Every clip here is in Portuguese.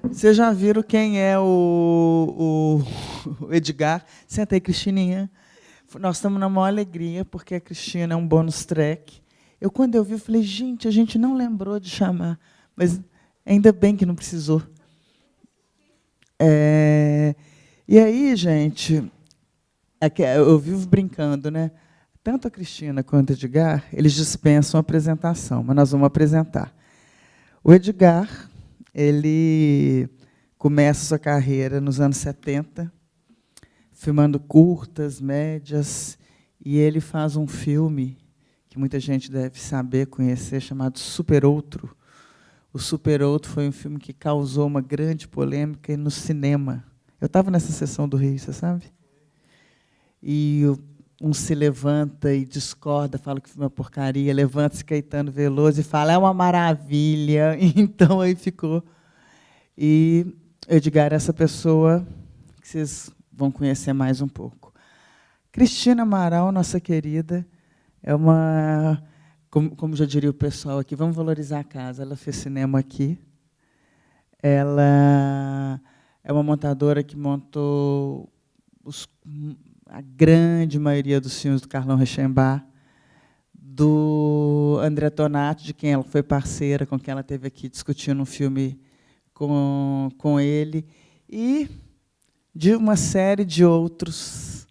Vocês já viram quem é o Edgar? Senta aí, Cristininha. Nós estamos na maior alegria, porque a Cristina é um bônus track. Quando eu vi, eu falei, gente, a gente não lembrou de chamar, mas ainda bem que não precisou. E aí, gente, eu vivo brincando, né? Tanto a Cristina quanto o Edgar, eles dispensam a apresentação, mas nós vamos apresentar. O Edgar, ele começa sua carreira nos anos 70, filmando curtas, médias, e ele faz um filme que muita gente deve saber, conhecer, chamado Super Outro. O Super Outro foi um filme que causou uma grande polêmica no cinema. Eu estava nessa sessão do Rio, você sabe? E um se levanta e discorda, fala que o filme é uma porcaria, levanta-se Caetano Veloso e fala, é uma maravilha. Então, aí ficou. E Edgar é essa pessoa que vocês vão conhecer mais um pouco. Cristina Amaral, nossa querida, é uma, como já diria o pessoal aqui, vamos valorizar a casa. Ela fez cinema aqui. Ela é uma montadora que montou a grande maioria dos filmes do Carlão Reichenbach, do André Tonati, de quem ela foi parceira, com quem ela esteve aqui discutindo um filme com ele, e de uma série de outros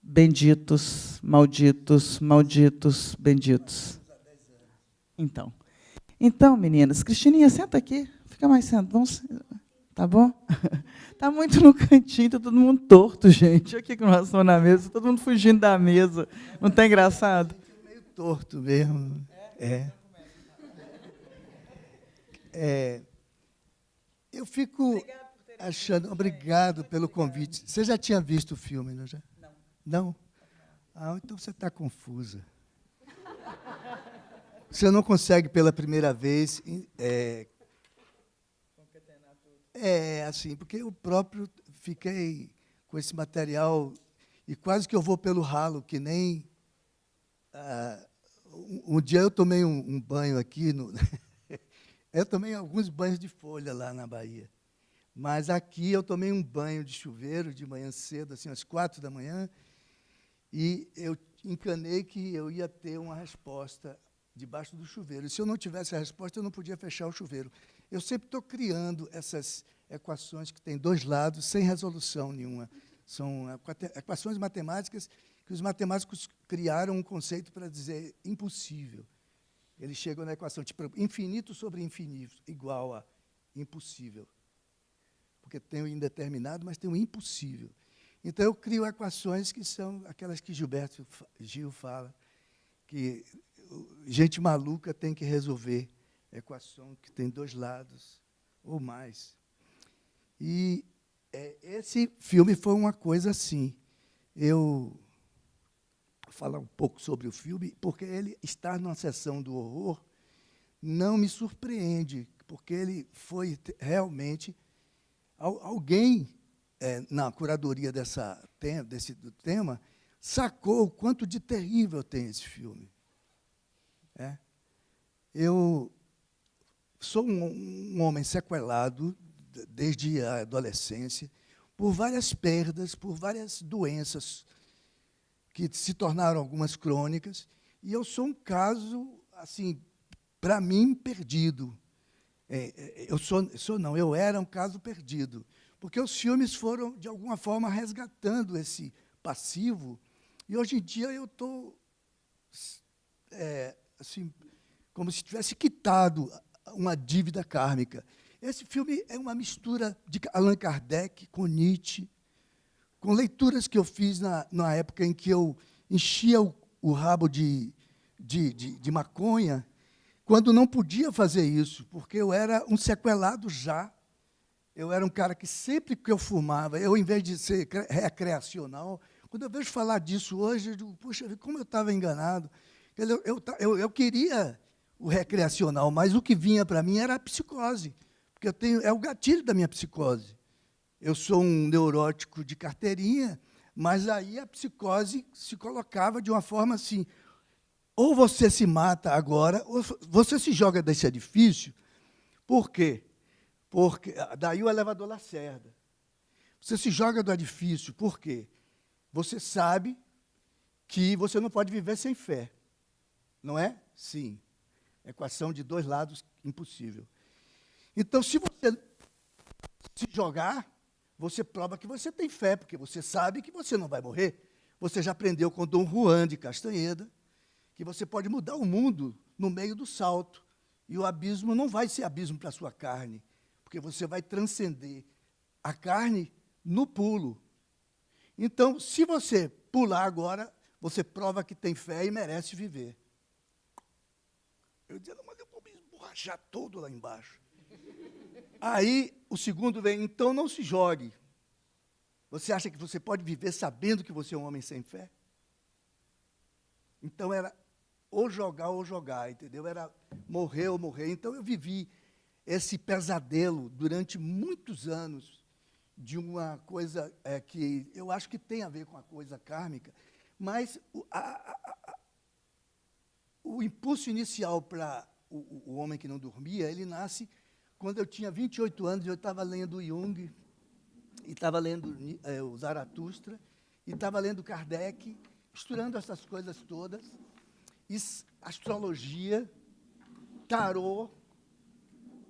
benditos, malditos, malditos, benditos. Então, meninas, Cristininha, senta aqui, fica mais sentado, vamos, tá bom? Tá muito no cantinho, tá todo mundo torto, gente. Aqui que nós estamos na mesa, todo mundo fugindo da mesa. Não está engraçado? Meio torto mesmo. Eu fico achando... Obrigado pelo convite. Você já tinha visto o filme, não já? Não? Ah, então você está confusa. Você não consegue, pela primeira vez... assim, porque eu próprio fiquei com esse material e quase que eu vou pelo ralo, que nem... um dia eu tomei um banho aqui, eu tomei alguns banhos de folha lá na Bahia, mas aqui eu tomei um banho de chuveiro de manhã cedo, assim, às 4h, e eu encanei que eu ia ter uma resposta debaixo do chuveiro. E se eu não tivesse a resposta, eu não podia fechar o chuveiro. Eu sempre estou criando essas equações que têm dois lados, sem resolução nenhuma. São equações matemáticas que os matemáticos criaram um conceito para dizer impossível. Eles chegam na equação tipo infinito sobre infinito, igual a impossível. Porque tem o indeterminado, mas tem o impossível. Então, eu crio equações que são aquelas que Gilberto Gil fala, que gente maluca tem que resolver equação que tem dois lados ou mais. E esse filme foi uma coisa assim. Eu vou falar um pouco sobre o filme, porque ele estar numa sessão do horror não me surpreende, porque ele foi realmente alguém na curadoria do tema sacou o quanto de terrível tem esse filme. Eu sou um homem sequelado desde a adolescência por várias perdas, por várias doenças que se tornaram algumas crônicas, e eu sou um caso, assim, para mim, perdido. Eu era um caso perdido, porque os filmes foram, de alguma forma, resgatando esse passivo, e hoje em dia eu estou, assim, como se tivesse quitado uma dívida kármica. Esse filme é uma mistura de Allan Kardec com Nietzsche, com leituras que eu fiz na época em que eu enchia o rabo de maconha, quando não podia fazer isso, porque eu era um sequelado já. Eu era um cara que, sempre que eu fumava, em vez de ser recreacional, quando eu vejo falar disso hoje, eu digo, puxa, como eu estava enganado. Eu queria o recreacional, mas o que vinha para mim era a psicose, porque é o gatilho da minha psicose. Eu sou um neurótico de carteirinha, mas aí a psicose se colocava de uma forma assim, ou você se mata agora, ou você se joga desse edifício. Por quê? Porque daí o elevador Lacerda. Você se joga do edifício, por quê? Você sabe que você não pode viver sem fé. Não é? Sim. Equação de dois lados, impossível. Então, se você se jogar, você prova que você tem fé, porque você sabe que você não vai morrer. Você já aprendeu com Dom Juan de Castanheda que você pode mudar o mundo no meio do salto. E o abismo não vai ser abismo para a sua carne, porque você vai transcender a carne no pulo. Então, se você pular agora, você prova que tem fé e merece viver. Eu dizia, não, mas eu vou me esborrachar todo lá embaixo. Aí, o segundo vem, então não se jogue. Você acha que você pode viver sabendo que você é um homem sem fé? Então, era ou jogar, entendeu? Era morrer ou morrer. Então, eu vivi esse pesadelo durante muitos anos de uma coisa que eu acho que tem a ver com a coisa kármica, mas o impulso inicial para o homem que não dormia, ele nasce quando eu tinha 28 anos, eu estava lendo Jung, e estava lendo o Zaratustra, e estava lendo Kardec, misturando essas coisas todas, astrologia, tarô,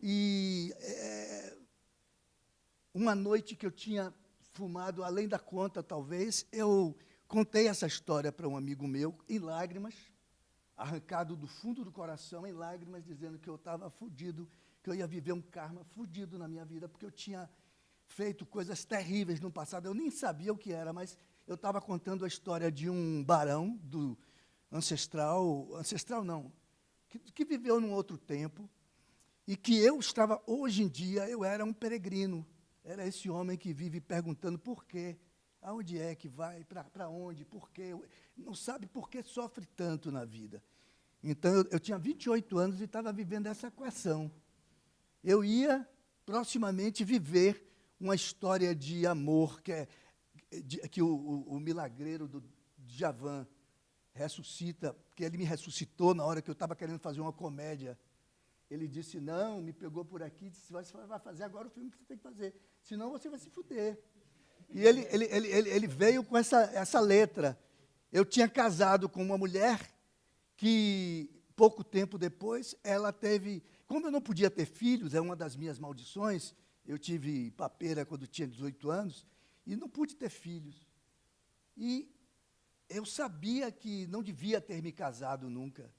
e uma noite que eu tinha fumado além da conta, talvez, eu contei essa história para um amigo meu, em lágrimas, arrancado do fundo do coração, em lágrimas, dizendo que eu estava fudido, que eu ia viver um karma fudido na minha vida, porque eu tinha feito coisas terríveis no passado. Eu nem sabia o que era, mas eu estava contando a história de um barão do ancestral não, que viveu num outro tempo, e que eu estava, hoje em dia, eu era um peregrino. Era esse homem que vive perguntando por quê, aonde é que vai, para onde, por quê, não sabe por que sofre tanto na vida. Então, eu tinha 28 anos e estava vivendo essa equação. Eu ia, proximamente, viver uma história de amor, que o milagreiro do Djavan ressuscita, porque ele me ressuscitou na hora que eu estava querendo fazer uma comédia. Ele disse, não, me pegou por aqui e disse, você vai fazer agora o filme que você tem que fazer, senão você vai se fuder. E ele veio com essa letra. Eu tinha casado com uma mulher que, pouco tempo depois, ela teve... Como eu não podia ter filhos, é uma das minhas maldições, eu tive papeira quando tinha 18 anos, e não pude ter filhos. E eu sabia que não devia ter me casado nunca,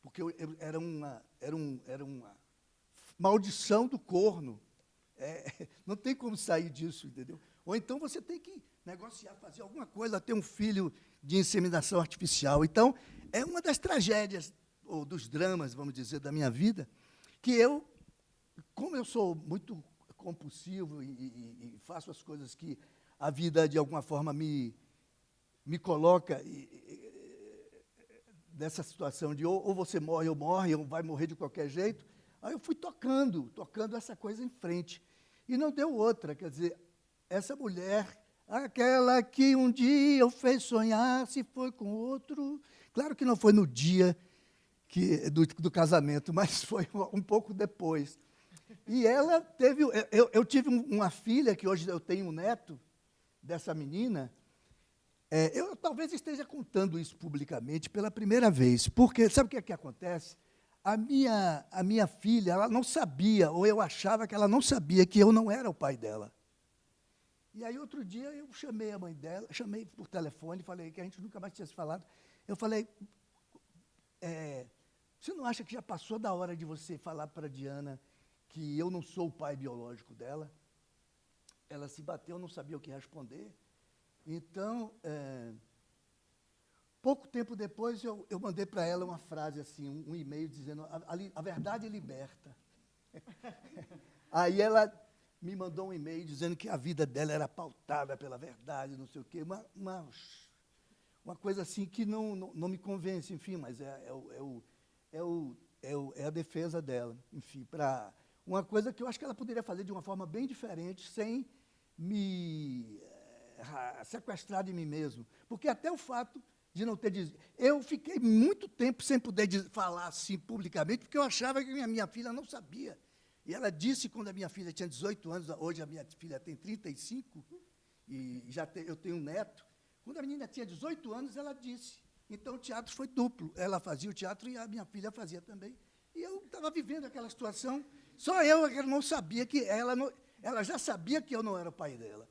porque era uma maldição do corno. Não tem como sair disso, entendeu? Ou então você tem que negociar, fazer alguma coisa, ter um filho de inseminação artificial. Então, é uma das tragédias, ou dos dramas, vamos dizer, da minha vida, que eu, como eu sou muito compulsivo e faço as coisas que a vida, de alguma forma, me coloca nessa situação de ou você morre ou morre, ou vai morrer de qualquer jeito, aí eu fui tocando essa coisa em frente. E não deu outra, quer dizer, essa mulher, aquela que um dia eu fez sonhar, se foi com outro, claro que não foi no dia do casamento, mas foi um pouco depois. E ela teve... Eu tive uma filha, que hoje eu tenho um neto, dessa menina. Eu talvez esteja contando isso publicamente pela primeira vez, porque sabe o que acontece? A minha filha, ela não sabia, ou eu achava que ela não sabia que eu não era o pai dela. E aí, outro dia, eu chamei a mãe dela, chamei por telefone, falei que a gente nunca mais tinha se falado. Eu falei, você não acha que já passou da hora de você falar para a Diana que eu não sou o pai biológico dela? Ela se bateu, não sabia o que responder. Então, pouco tempo depois, eu mandei para ela uma frase, assim, um e-mail dizendo, a verdade liberta. Aí ela me mandou um e-mail dizendo que a vida dela era pautada pela verdade, não sei o quê, uma coisa assim que não me convence, enfim, mas é a defesa dela, enfim, para uma coisa que eu acho que ela poderia fazer de uma forma bem diferente, sem me sequestrar de mim mesmo. Porque até o fato de não ter... Eu fiquei muito tempo sem poder falar assim publicamente, porque eu achava que minha filha não sabia. E ela disse, quando a minha filha tinha 18 anos, hoje a minha filha tem 35, e eu tenho um neto, quando a menina tinha 18 anos, ela disse. Então, o teatro foi duplo. Ela fazia o teatro e a minha filha fazia também. E eu estava vivendo aquela situação, só eu que não sabia que ela já sabia que eu não era o pai dela.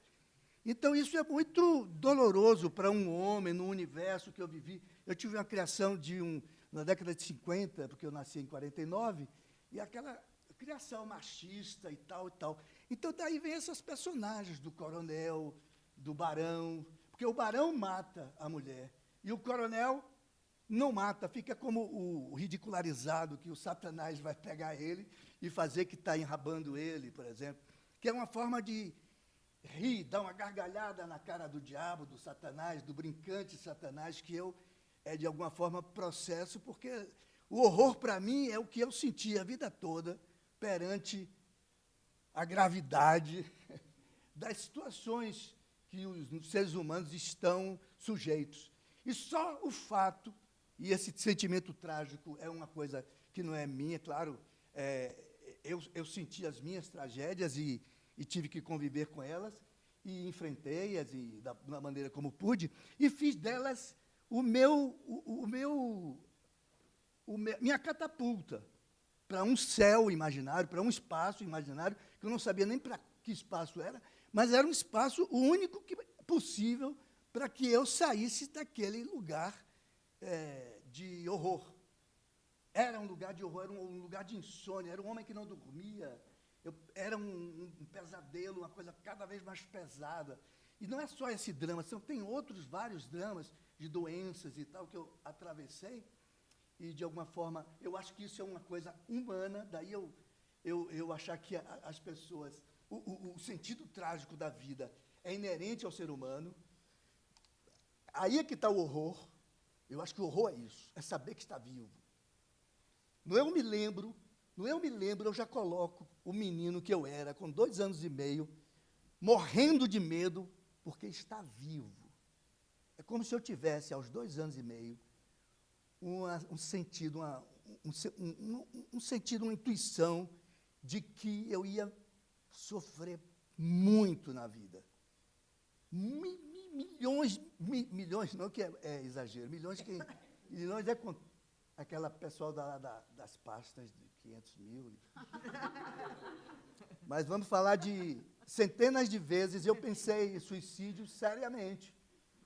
Então, isso é muito doloroso para um homem, no universo que eu vivi. Eu tive uma criação na década de 50, porque eu nasci em 49, e aquela criação machista e tal, e tal. Então, daí vem esses personagens do coronel, do barão, porque o barão mata a mulher, e o coronel não mata, fica como o ridicularizado, que o Satanás vai pegar ele e fazer que está enrabando ele, por exemplo, que é uma forma de rir, dar uma gargalhada na cara do diabo, do Satanás, do brincante Satanás, que eu, de alguma forma, processo, porque o horror, para mim, é o que eu senti a vida toda perante a gravidade das situações que os seres humanos estão sujeitos. E só o fato, e esse sentimento trágico é uma coisa que não é minha, claro, eu senti as minhas tragédias e tive que conviver com elas, e enfrentei-as da maneira como pude, e fiz delas minha catapulta para um céu imaginário, para um espaço imaginário, que eu não sabia nem para que espaço era, mas era um espaço único possível para que eu saísse daquele lugar de horror. Era um lugar de horror, era um lugar de insônia, era um homem que não dormia, era um pesadelo, uma coisa cada vez mais pesada. E não é só esse drama, tem vários dramas de doenças e tal que eu atravessei, e, de alguma forma, eu acho que isso é uma coisa humana, daí eu achar que as pessoas, o sentido trágico da vida é inerente ao ser humano. Aí é que está o horror. Eu acho que o horror é isso, é saber que está vivo. No eu me lembro, eu já coloco o menino que eu era, com 2 anos e meio, morrendo de medo, porque está vivo. É como se eu tivesse, aos 2 anos e meio, um sentido, uma intuição de que eu ia sofrer muito na vida. Milhões, não que é exagero, milhões é com aquela pessoal das pastas de 500 mil. Mas vamos falar de centenas de vezes eu pensei em suicídio seriamente.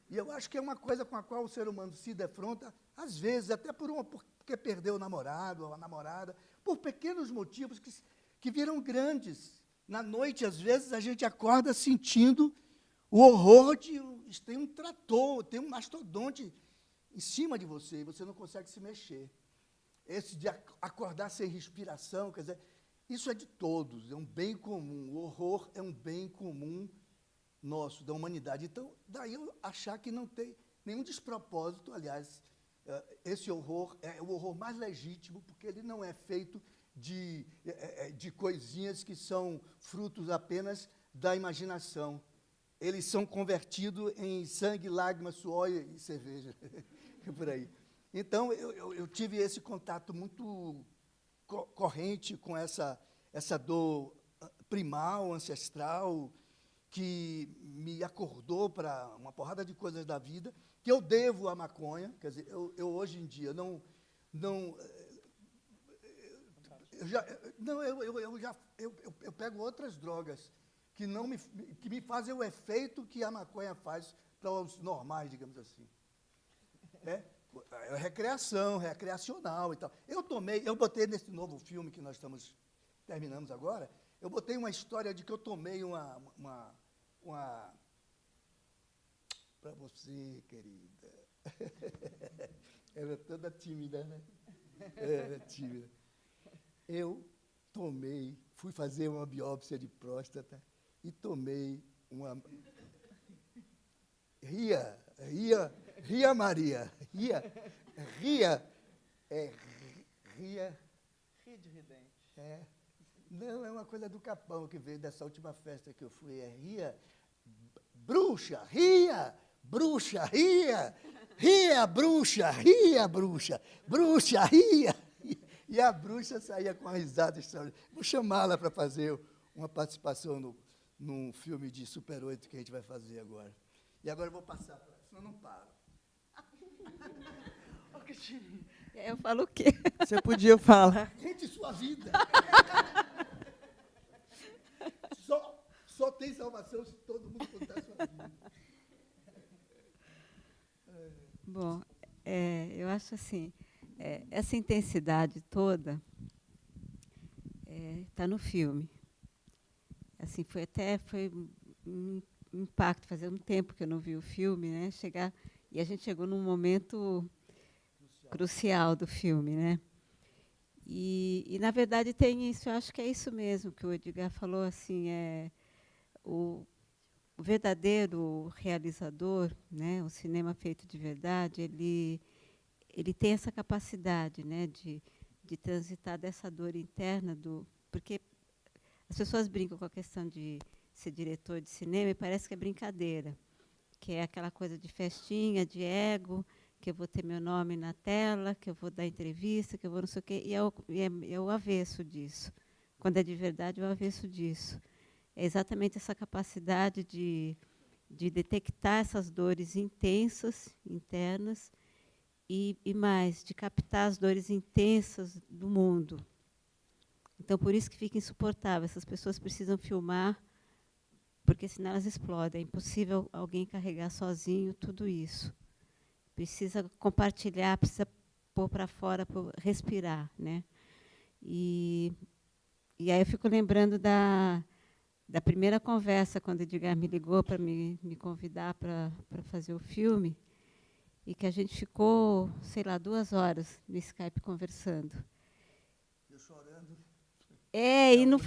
E eu acho que é uma coisa com a qual o ser humano se defronta, às vezes, até porque perdeu o namorado ou a namorada, por pequenos motivos que viram grandes. Na noite, às vezes, a gente acorda sentindo o horror tem um trator, tem um mastodonte em cima de você, e você não consegue se mexer. Esse de acordar sem respiração, quer dizer, isso é de todos, é um bem comum. O horror é um bem comum nosso, da humanidade. Então, daí eu achar que não tem nenhum despropósito, aliás, esse horror é o horror mais legítimo, porque ele não é feito de coisinhas que são frutos apenas da imaginação. Eles são convertidos em sangue, lágrimas, suor e cerveja, por aí. Então, eu tive esse contato muito corrente com essa dor primal, ancestral, que me acordou para uma porrada de coisas da vida, que eu devo à maconha. Quer dizer, eu hoje em dia eu pego outras drogas que me fazem o efeito que a maconha faz para os normais, digamos assim. É recreacional e tal. Eu botei nesse novo filme que nós terminamos agora, eu botei uma história de que eu tomei uma para você, querida. Era toda tímida, né? Era tímida. Eu fui fazer uma biópsia de próstata e tomei uma... Ria, Maria. Ria de ridente. Não, é uma coisa do Capão que veio dessa última festa que eu fui. Ria, bruxa, ria, bruxa, ria, bruxa, bruxa, ria. E a bruxa saía com uma risada extraordinária. Vou chamá-la para fazer uma participação num filme de Super 8 que a gente vai fazer agora. E agora eu vou passar para ela, senão eu não paro. Ô, Cristina, Eu falo o quê? Você podia falar. conte sua vida. Só tem salvação se todo mundo contar sua vida. Bom, eu acho assim, essa intensidade toda está no filme. Assim, foi um impacto, fazia um tempo que eu não vi o filme, né? E a gente chegou num momento crucial do filme, né? E na verdade tem isso, eu acho que é isso mesmo que o Edgar falou, assim, o verdadeiro realizador, né, o cinema feito de verdade, ele tem essa capacidade, né, de transitar dessa dor interna porque as pessoas brincam com a questão de ser diretor de cinema e parece que é brincadeira, que é aquela coisa de festinha, de ego, que eu vou ter meu nome na tela, que eu vou dar entrevista, que eu vou não sei o quê, e é o avesso disso. Quando é de verdade, é o avesso disso. É exatamente essa capacidade de detectar essas dores intensas, internas, e mais, de captar as dores intensas do mundo. Então, por isso que fica insuportável. Essas pessoas precisam filmar, porque senão elas explodem. É impossível alguém carregar sozinho tudo isso. Precisa compartilhar, precisa pôr para fora, respirar, né? E aí eu fico lembrando da primeira conversa, quando o Edgar me ligou para me convidar para fazer o filme, e que a gente ficou, sei lá, 2 horas no Skype conversando. Eu chorando. Não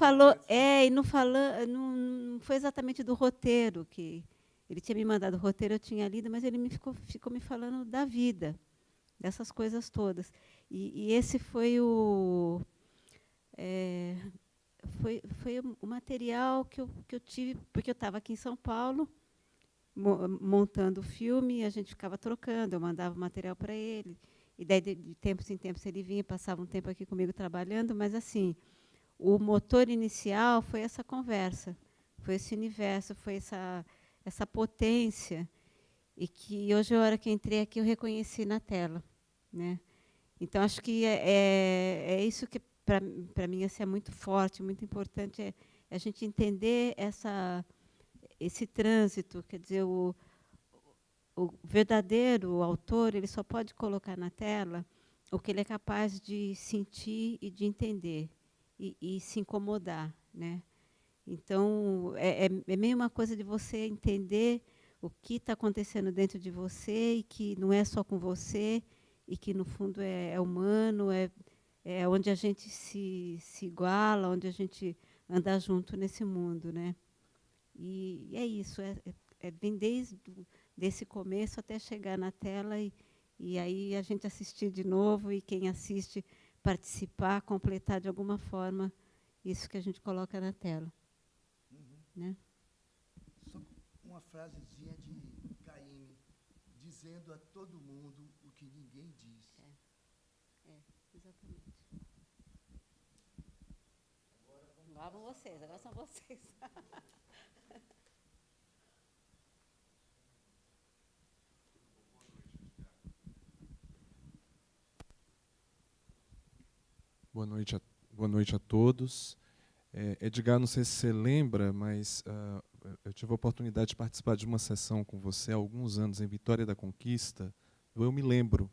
foi exatamente do roteiro que ele tinha me mandado o roteiro, eu tinha lido, mas ele ficou me falando da vida, dessas coisas todas. E esse foi foi o material que eu tive, porque eu estava aqui em São Paulo, montando o filme, e a gente ficava trocando, eu mandava o material para ele, e daí de tempos em tempos ele vinha, passava um tempo aqui comigo trabalhando, mas assim, o motor inicial foi essa conversa, foi esse universo, foi essa potência, e que hoje, a hora que entrei aqui, eu reconheci na tela, né? Então, acho que é isso que, para mim, assim, é muito forte, muito importante, é a gente entender esse trânsito, quer dizer, o verdadeiro autor, ele só pode colocar na tela o que ele é capaz de sentir e de entender, e se incomodar, né? Então, é meio uma coisa de você entender o que está acontecendo dentro de você e que não é só com você, e que, no fundo, é humano, é onde a gente se iguala, onde a gente anda junto nesse mundo, né? E é isso, vem desde desse começo até chegar na tela e aí a gente assistir de novo e quem assiste participar, completar de alguma forma isso que a gente coloca na tela. Né? Só uma frasezinha de Caíme, dizendo a todo mundo o que ninguém diz. Exatamente. Agora vão vocês, agora são vocês. Boa noite a todos. Edgar, não sei se você lembra, mas eu tive a oportunidade de participar de uma sessão com você há alguns anos em Vitória da Conquista. Eu me lembro.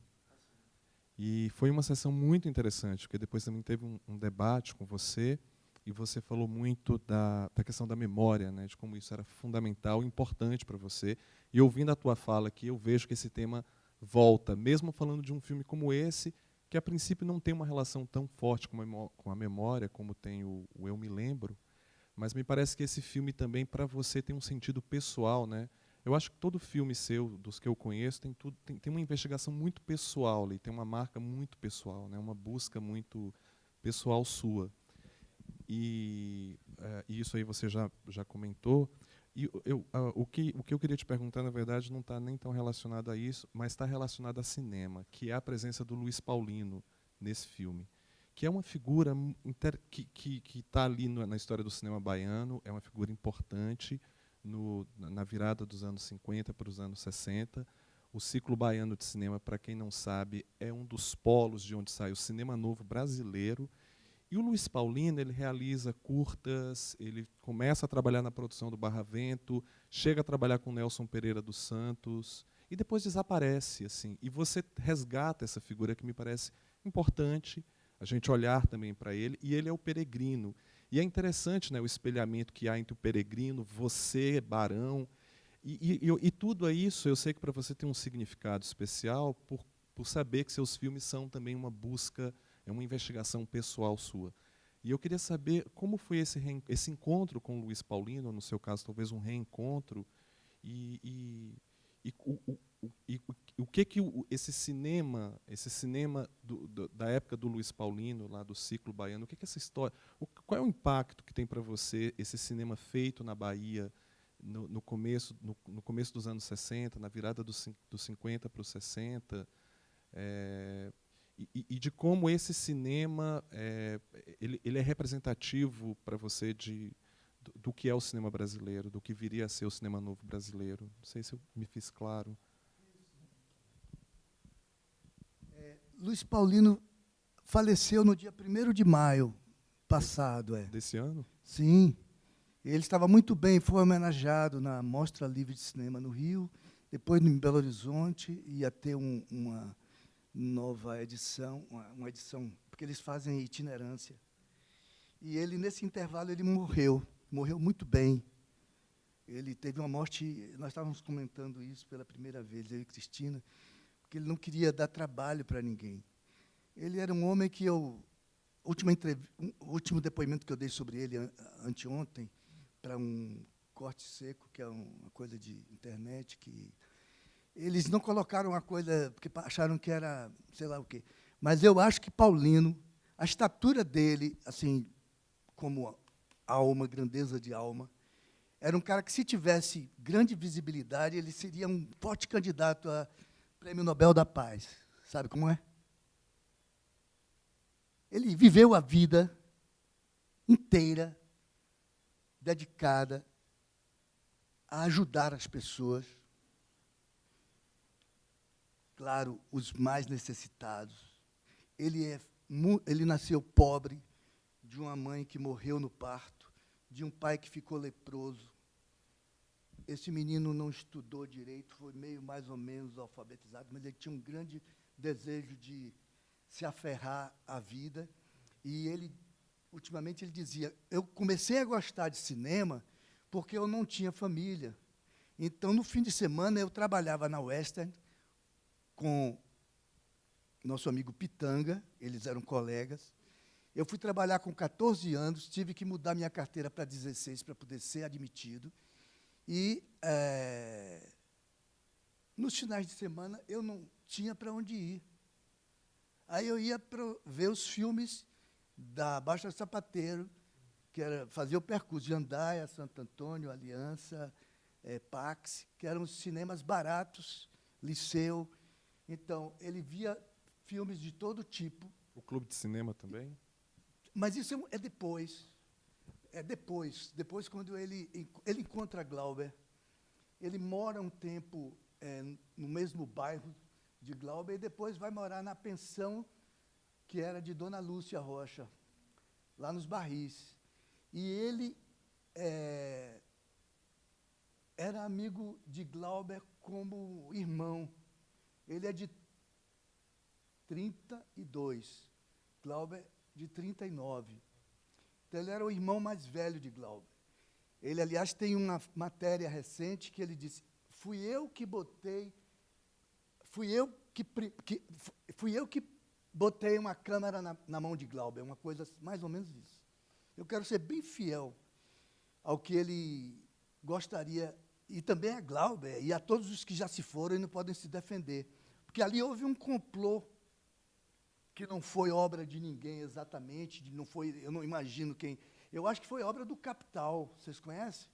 E foi uma sessão muito interessante, porque depois também teve um debate com você, e você falou muito da questão da memória, né, de como isso era fundamental, importante para você. E ouvindo a tua fala aqui, eu vejo que esse tema volta, mesmo falando de um filme como esse, que a princípio não tem uma relação tão forte com a memória, como tem o Eu Me Lembro, mas me parece que esse filme também, para você, tem um sentido pessoal, né? Eu acho que todo filme seu, dos que eu conheço, tem uma investigação muito pessoal ali, tem uma marca muito pessoal, né? Uma busca muito pessoal sua. E isso aí você já comentou. E o que eu queria te perguntar, na verdade, não está nem tão relacionado a isso, mas está relacionado a cinema, que é a presença do Luiz Paulino nesse filme. que é uma figura que está ali na história do cinema baiano, é uma figura importante na virada dos anos 50 para os anos 60. O ciclo baiano de cinema, para quem não sabe, é um dos polos de onde sai o cinema novo brasileiro. E o Luiz Paulino, ele realiza curtas, ele começa a trabalhar na produção do Barravento, chega a trabalhar com Nelson Pereira dos Santos, e depois desaparece. Assim. E você resgata essa figura que me parece importante, a gente olhar também para ele, e ele é o peregrino. E é interessante, né, o espelhamento que há entre o peregrino, você, Barão, e tudo isso, eu sei que para você tem um significado especial por saber que seus filmes são também uma busca, é uma investigação pessoal sua. E eu queria saber como foi esse encontro com o Luiz Paulino, ou no seu caso, talvez um reencontro, e o que esse cinema da época do Luiz Paulino, lá do ciclo baiano, o que essa história, qual é o impacto que tem para você esse cinema feito na Bahia no começo dos anos 60, na virada dos 50 para os 60, e de como esse cinema ele é representativo para você do que é o cinema brasileiro, do que viria a ser o cinema novo brasileiro. Não sei se eu me fiz claro. Luiz Paulino faleceu no dia 1º de maio passado. Desse ano? Sim. Ele estava muito bem, foi homenageado na Mostra Livre de Cinema no Rio, depois em Belo Horizonte, ia ter uma nova edição, uma edição, porque eles fazem itinerância. E ele, nesse intervalo, ele morreu muito bem. Ele teve uma morte, nós estávamos comentando isso pela primeira vez, eu e Cristina, porque ele não queria dar trabalho para ninguém. Ele era um homem que o último depoimento que eu dei sobre ele anteontem, para um corte seco, que é uma coisa de internet, que eles não colocaram uma coisa, porque acharam que era sei lá o quê. Mas eu acho que Paulino, a estatura dele, assim, como alma, grandeza de alma, era um cara que, se tivesse grande visibilidade, ele seria um forte candidato a Prêmio Nobel da Paz. Sabe como é? Ele viveu a vida inteira dedicada a ajudar as pessoas, claro, os mais necessitados. Ele nasceu pobre, de uma mãe que morreu no parto, de um pai que ficou leproso. Esse menino não estudou direito, foi meio mais ou menos alfabetizado, mas ele tinha um grande desejo de se aferrar à vida. E ele, ultimamente, ele dizia, eu comecei a gostar de cinema porque eu não tinha família. Então, no fim de semana, eu trabalhava na Western com nosso amigo Pitanga, eles eram colegas. Eu fui trabalhar com 14 anos, tive que mudar minha carteira para 16 para poder ser admitido. E, nos finais de semana, eu não tinha para onde ir. Aí eu ia ver os filmes da Baixa Sapateiro, que fazia o percurso de Jandaia, Santo Antônio, Aliança, Pax, que eram os cinemas baratos, Liceu. Então, ele via filmes de todo tipo. O Clube de Cinema também? Mas isso é depois. É depois. Depois, quando ele encontra Glauber, ele mora um tempo no mesmo bairro de Glauber e depois vai morar na pensão que era de Dona Lúcia Rocha, lá nos Barris. E ele era amigo de Glauber como irmão. Ele é de 32, Glauber de 39. Então, ele era o irmão mais velho de Glauber. Ele, aliás, tem uma matéria recente que ele disse, fui eu que botei uma câmera na mão de Glauber, uma coisa mais ou menos isso. Eu quero ser bem fiel ao que ele gostaria, e também a Glauber, e a todos os que já se foram e não podem se defender. Porque ali houve um complô que não foi obra de ninguém exatamente, não foi, eu não imagino quem. Eu acho que foi obra do Capital, vocês conhecem?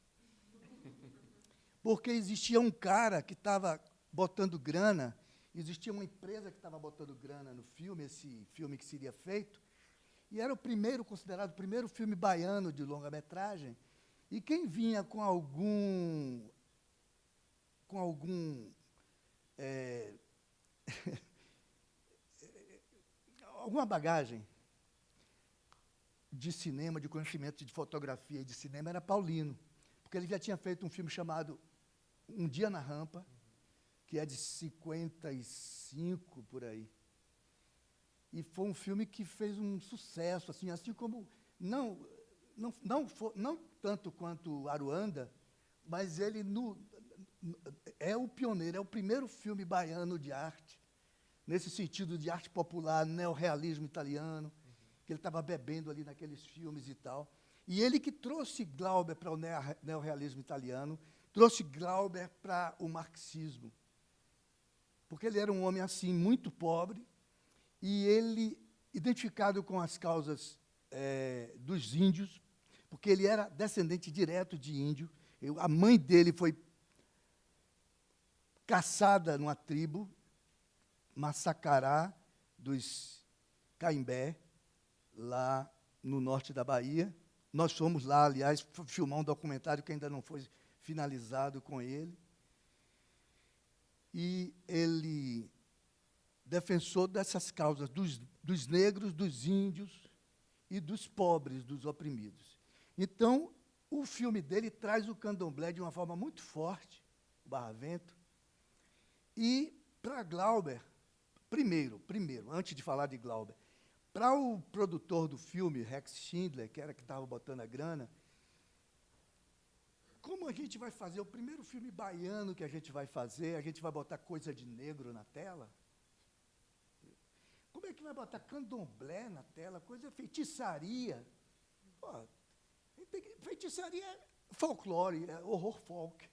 Porque existia um cara que estava botando grana, existia uma empresa que estava botando grana no filme, esse filme que seria feito, E era o primeiro, considerado o primeiro filme baiano de longa-metragem. E quem vinha com alguma bagagem de cinema, de conhecimento de fotografia e de cinema, era Paulino, porque ele já tinha feito um filme chamado Um Dia na Rampa, que é de 55, por aí. E foi um filme que fez um sucesso, assim como, não tanto quanto Aruanda, mas ele é o pioneiro, é o primeiro filme baiano de arte, nesse sentido de arte popular, neorrealismo italiano, que ele estava bebendo ali naqueles filmes e tal. E ele que trouxe Glauber para o neorrealismo italiano, trouxe Glauber para o marxismo. Porque ele era um homem assim, muito pobre, e ele, identificado com as causas dos índios, porque ele era descendente direto de índio, a mãe dele foi caçada numa tribo, Massacará, dos Caimbé, lá no norte da Bahia. Nós fomos lá, aliás, filmar um documentário que ainda não foi finalizado com ele. E ele, defensor dessas causas, dos negros, dos índios e dos pobres, dos oprimidos. Então, o filme dele traz o candomblé de uma forma muito forte, o Barravento. E, para Glauber, primeiro, antes de falar de Glauber, para o produtor do filme, Rex Schindler, que era que estava botando a grana, como a gente vai fazer o primeiro filme baiano que a gente vai fazer, a gente vai botar coisa de negro na tela? Como é que vai botar candomblé na tela, coisa feitiçaria? Pô, feitiçaria é folclore, é horror folk.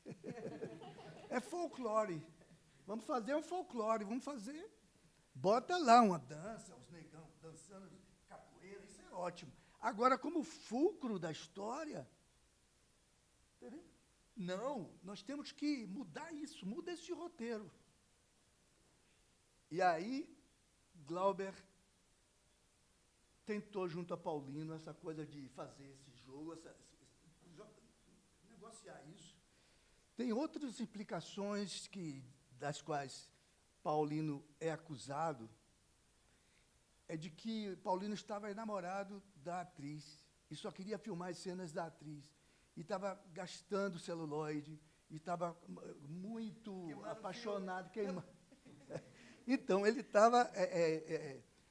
É folclore. Vamos fazer um folclore, vamos fazer. Bota lá uma dança, os negão dançando capoeira, isso é ótimo. Agora, como fulcro da história, tá vendo? Não, nós temos que mudar isso, muda esse roteiro. E aí, Glauber tentou, junto a Paulino, essa coisa de fazer esse jogo, negociar isso. Tem outras implicações das quais Paulino é acusado, é de que Paulino estava enamorado da atriz e só queria filmar as cenas da atriz. E estava gastando celuloide, e estava muito apaixonado. Então, ele estava,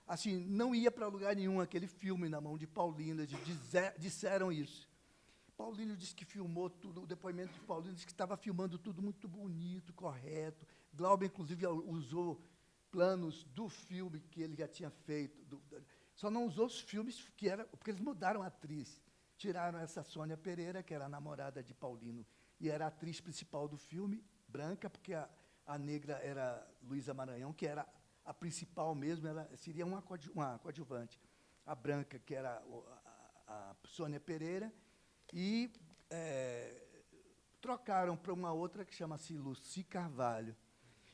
assim, não ia para lugar nenhum aquele filme na mão de Paulino, disseram isso. Paulino disse que filmou tudo, o depoimento de Paulino disse que estava filmando tudo muito bonito, correto. Glauber, inclusive, usou planos do filme que ele já tinha feito. Só não usou os filmes porque eles mudaram a atriz. Tiraram essa Sônia Pereira, que era a namorada de Paulino, e era a atriz principal do filme, branca, porque a negra era Luísa Maranhão, que era a principal mesmo, ela seria uma coadjuvante. A branca, que era a Sônia Pereira, e trocaram para uma outra que chama-se Lucy Carvalho.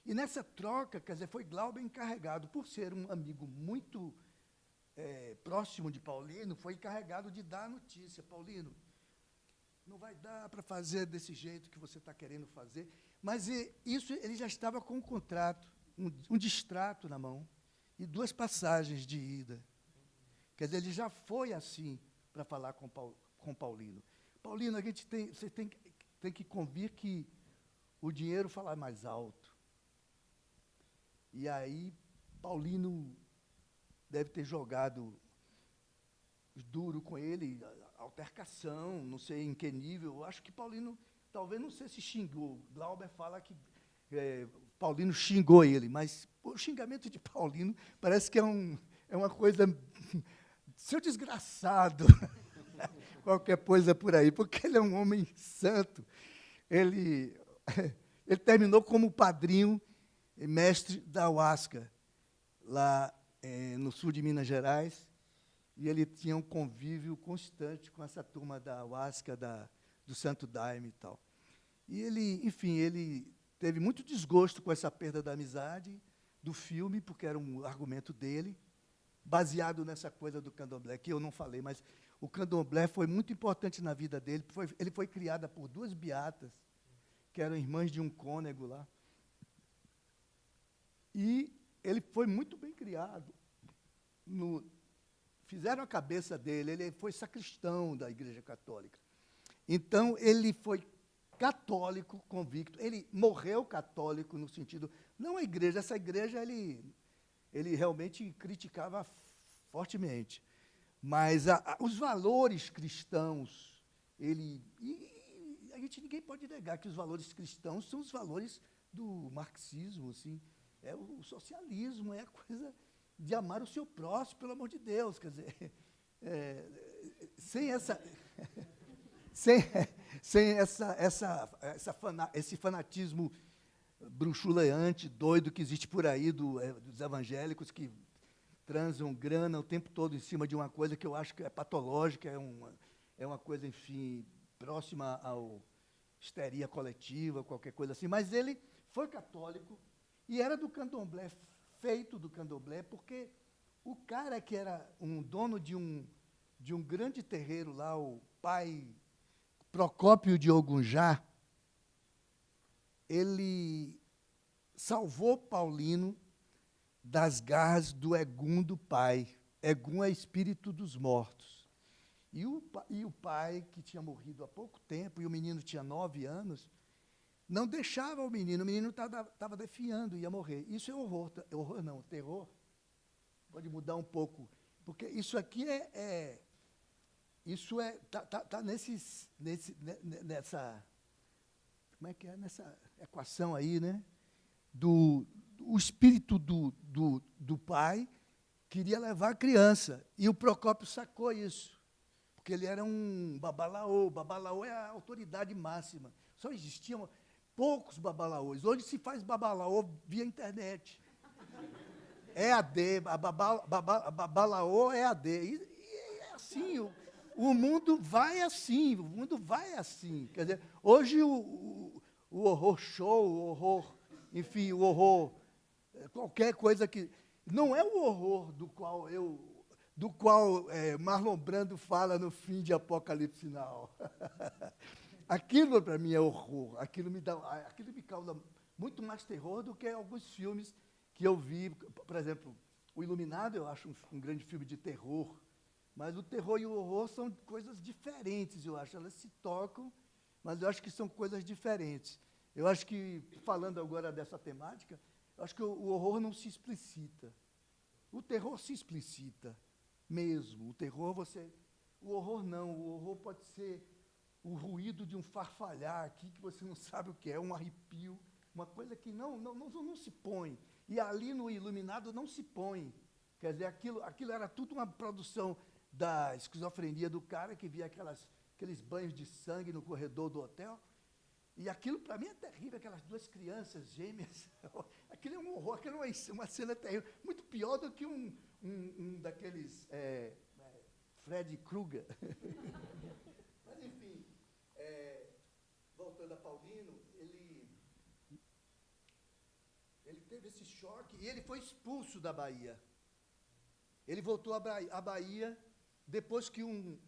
E nessa troca, quer dizer, foi Glauber encarregado, por ser um amigo muito próximo de Paulino, foi encarregado de dar a notícia. Paulino, não vai dar para fazer desse jeito que você está querendo fazer. Mas isso ele já estava com um contrato, um distrato na mão e 2 passagens de ida. Quer dizer, ele já foi assim para falar com Paulino. Paulino, você tem que convir que o dinheiro fala mais alto. E aí, Paulino deve ter jogado duro com ele, altercação, não sei em que nível. Eu acho que Paulino, talvez, não sei se xingou. Glauber fala que Paulino xingou ele, mas o xingamento de Paulino parece que é uma coisa... Seu desgraçado, qualquer coisa por aí, porque ele é um homem santo. Ele terminou como padrinho e mestre da Ayahuasca, lá no sul de Minas Gerais, e ele tinha um convívio constante com essa turma da Ayahuasca, do Santo Daime e tal. E ele, enfim, ele teve muito desgosto com essa perda da amizade do filme, porque era um argumento dele, baseado nessa coisa do candomblé, que eu não falei, mas o candomblé foi muito importante na vida dele. Ele foi criado por duas beatas, que eram irmãs de um cônego lá. E ele foi muito bem criado. Fizeram a cabeça dele, ele foi sacristão da Igreja Católica. Então, ele foi católico convicto. Ele morreu católico no sentido... Não a igreja, essa igreja ele realmente criticava fortemente. Mas os valores cristãos, ninguém pode negar que os valores cristãos são os valores do marxismo, assim, é o socialismo, é a coisa de amar o seu próximo, pelo amor de Deus, quer dizer, sem esse fanatismo bruxuleante, doido que existe por aí dos evangélicos que transam grana o tempo todo em cima de uma coisa que eu acho que é patológica, é uma coisa, enfim, próxima ao histeria coletiva, qualquer coisa assim. Mas ele foi católico e era do candomblé, feito do candomblé, porque o cara que era um dono de um grande terreiro lá, o pai Procópio de Ogunjá, ele salvou Paulino das garras do Egum do pai. Egum é espírito dos mortos. E o pai, que tinha morrido há pouco tempo, e o menino tinha 9 anos, não deixava o menino estava definhando, ia morrer. Isso é horror, terror. Pode mudar um pouco, porque isso aqui está nessa, como é que é, nessa equação aí, né? O espírito do pai queria levar a criança, e o Procópio sacou isso, porque ele era um babalaô. Babalaô é a autoridade máxima. Só existiam poucos babalaôs. Hoje se faz babalaô via internet. EAD, babalaô EAD. E é assim, o mundo vai assim, Quer dizer, hoje o horror show, o horror, enfim, o horror, qualquer coisa que... Não é o horror do qual Marlon Brando fala no fim de Apocalipse Now. Aquilo, para mim, é horror. Aquilo me causa muito mais terror do que alguns filmes que eu vi. Por exemplo, O Iluminado, eu acho um grande filme de terror, mas o terror e o horror são coisas diferentes, eu acho. Elas se tocam, mas eu acho que são coisas diferentes. Eu acho que, falando agora dessa temática, eu acho que o horror não se explicita. O terror se explicita mesmo. O horror não. O horror pode ser o ruído de um farfalhar aqui, que você não sabe o que é, um arrepio, uma coisa que não se põe. E ali no Iluminado não se põe. Quer dizer, aquilo era tudo uma produção da esquizofrenia do cara, que via aqueles banhos de sangue no corredor do hotel. E aquilo, para mim, é terrível, aquelas duas crianças gêmeas. Aquilo é um horror, aquilo é uma cena terrível. Muito pior do que um daqueles Freddy Krueger. Mas, enfim, voltando a Paulino, ele teve esse choque e ele foi expulso da Bahia. Ele voltou à Bahia depois que um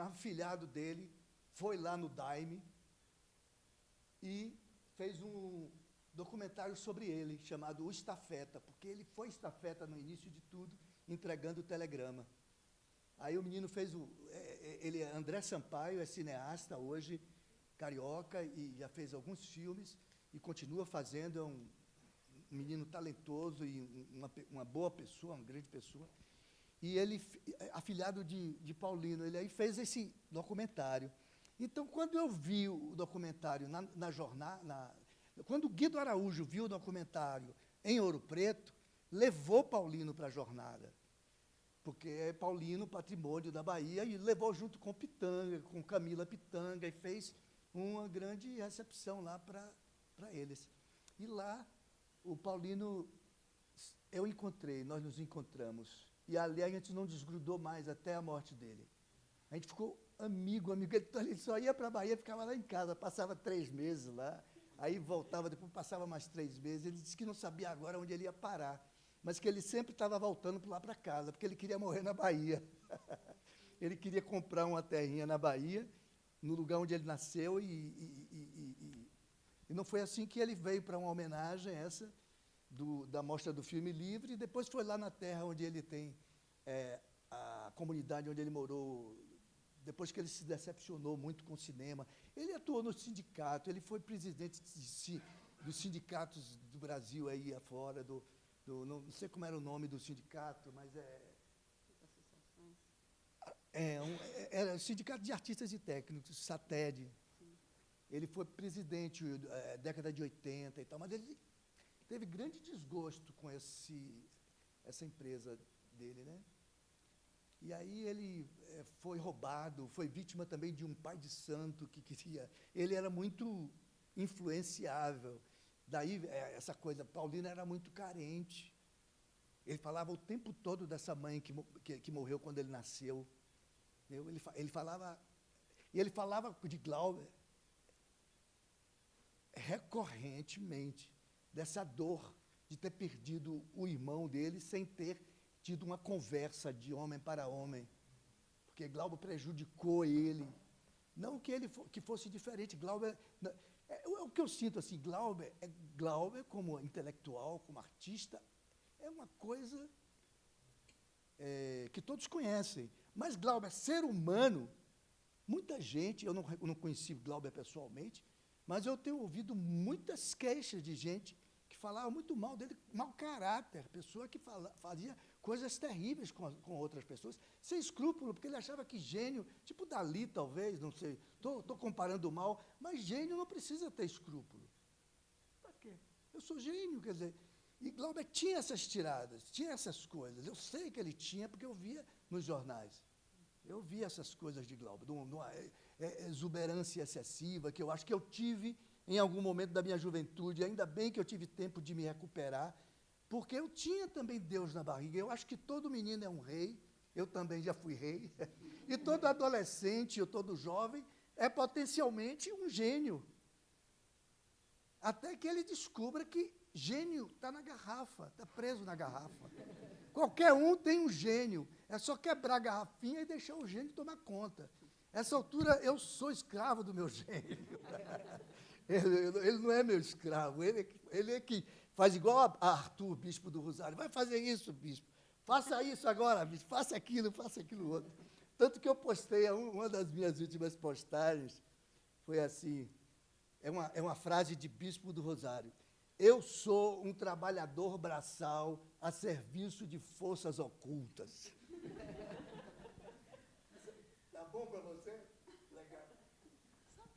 afilhado dele foi lá no Daime e fez um documentário sobre ele, chamado O Estafeta, porque ele foi estafeta no início de tudo, entregando o telegrama. Aí o menino fez ele é André Sampaio, é cineasta hoje, carioca, e já fez alguns filmes, e continua fazendo, é um menino talentoso e uma boa pessoa, uma grande pessoa. E ele, afilhado de Paulino, ele aí fez esse documentário. Então, quando eu vi o documentário na jornada, quando o Guido Araújo viu o documentário em Ouro Preto, levou Paulino para a jornada, porque é Paulino, patrimônio da Bahia, e levou junto com Pitanga, com Camila Pitanga, e fez uma grande recepção lá para eles. E lá, o Paulino, nós nos encontramos, e ali a gente não desgrudou mais até a morte dele. A gente ficou amigo. Ele só ia para a Bahia, ficava lá em casa, passava 3 meses lá, aí voltava, depois passava mais 3 meses. Ele disse que não sabia agora onde ele ia parar. mas que ele sempre estava voltando lá para casa, porque ele queria morrer na Bahia. Ele queria comprar uma terrinha na Bahia, no lugar onde ele nasceu, e não foi assim que ele veio para uma homenagem essa, da mostra do filme livre, e depois foi lá na terra onde ele tem a comunidade onde ele morou, depois que ele se decepcionou muito com o cinema. Ele atuou no sindicato, ele foi presidente dos sindicatos do Brasil aí afora, não sei como era o nome do sindicato, mas era o Sindicato de Artistas e Técnicos, SATED. Ele foi presidente década de 80 e tal, mas ele teve grande desgosto com essa empresa dele, né? E aí ele foi roubado, foi vítima também de um pai de santo que queria... Ele era muito influenciável. Daí, essa coisa, Paulino era muito carente. Ele falava o tempo todo dessa mãe que morreu quando ele nasceu. Ele falava de Glauber recorrentemente, dessa dor de ter perdido o irmão dele sem ter tido uma conversa de homem para homem, porque Glauber prejudicou ele. Não que ele que fosse diferente. Glauber, o que eu sinto assim, Glauber como intelectual, como artista, é uma coisa que todos conhecem. Mas Glauber, ser humano, muita gente, eu não conheci Glauber pessoalmente, mas eu tenho ouvido muitas queixas de gente que falava muito mal dele, mau caráter, pessoa que fazia coisas terríveis com outras pessoas, sem escrúpulo, porque ele achava que gênio, tipo Dalí, talvez, não sei, estou comparando mal, mas gênio não precisa ter escrúpulo. Para quê? Eu sou gênio, quer dizer. E Glauber tinha essas tiradas, tinha essas coisas. Eu sei que ele tinha, porque eu via nos jornais. Eu via essas coisas de Glauber, de uma exuberância excessiva, que eu acho que eu tive em algum momento da minha juventude, ainda bem que eu tive tempo de me recuperar, porque eu tinha também Deus na barriga. Eu acho que todo menino é um rei, eu também já fui rei, e todo adolescente, ou todo jovem, é potencialmente um gênio. Até que ele descubra que gênio está na garrafa, está preso na garrafa. Qualquer um tem um gênio, é só quebrar a garrafinha e deixar o gênio tomar conta. Essa altura, eu sou escravo do meu gênio. Ele não é meu escravo, ele é que faz igual a Arthur, bispo do Rosário. Vai fazer isso, bispo. Faça isso agora, bispo. Faça aquilo outro. Tanto que eu postei, uma das minhas últimas postagens, foi assim, é uma frase de bispo do Rosário. Eu sou um trabalhador braçal a serviço de forças ocultas. Tá bom para você? Legal.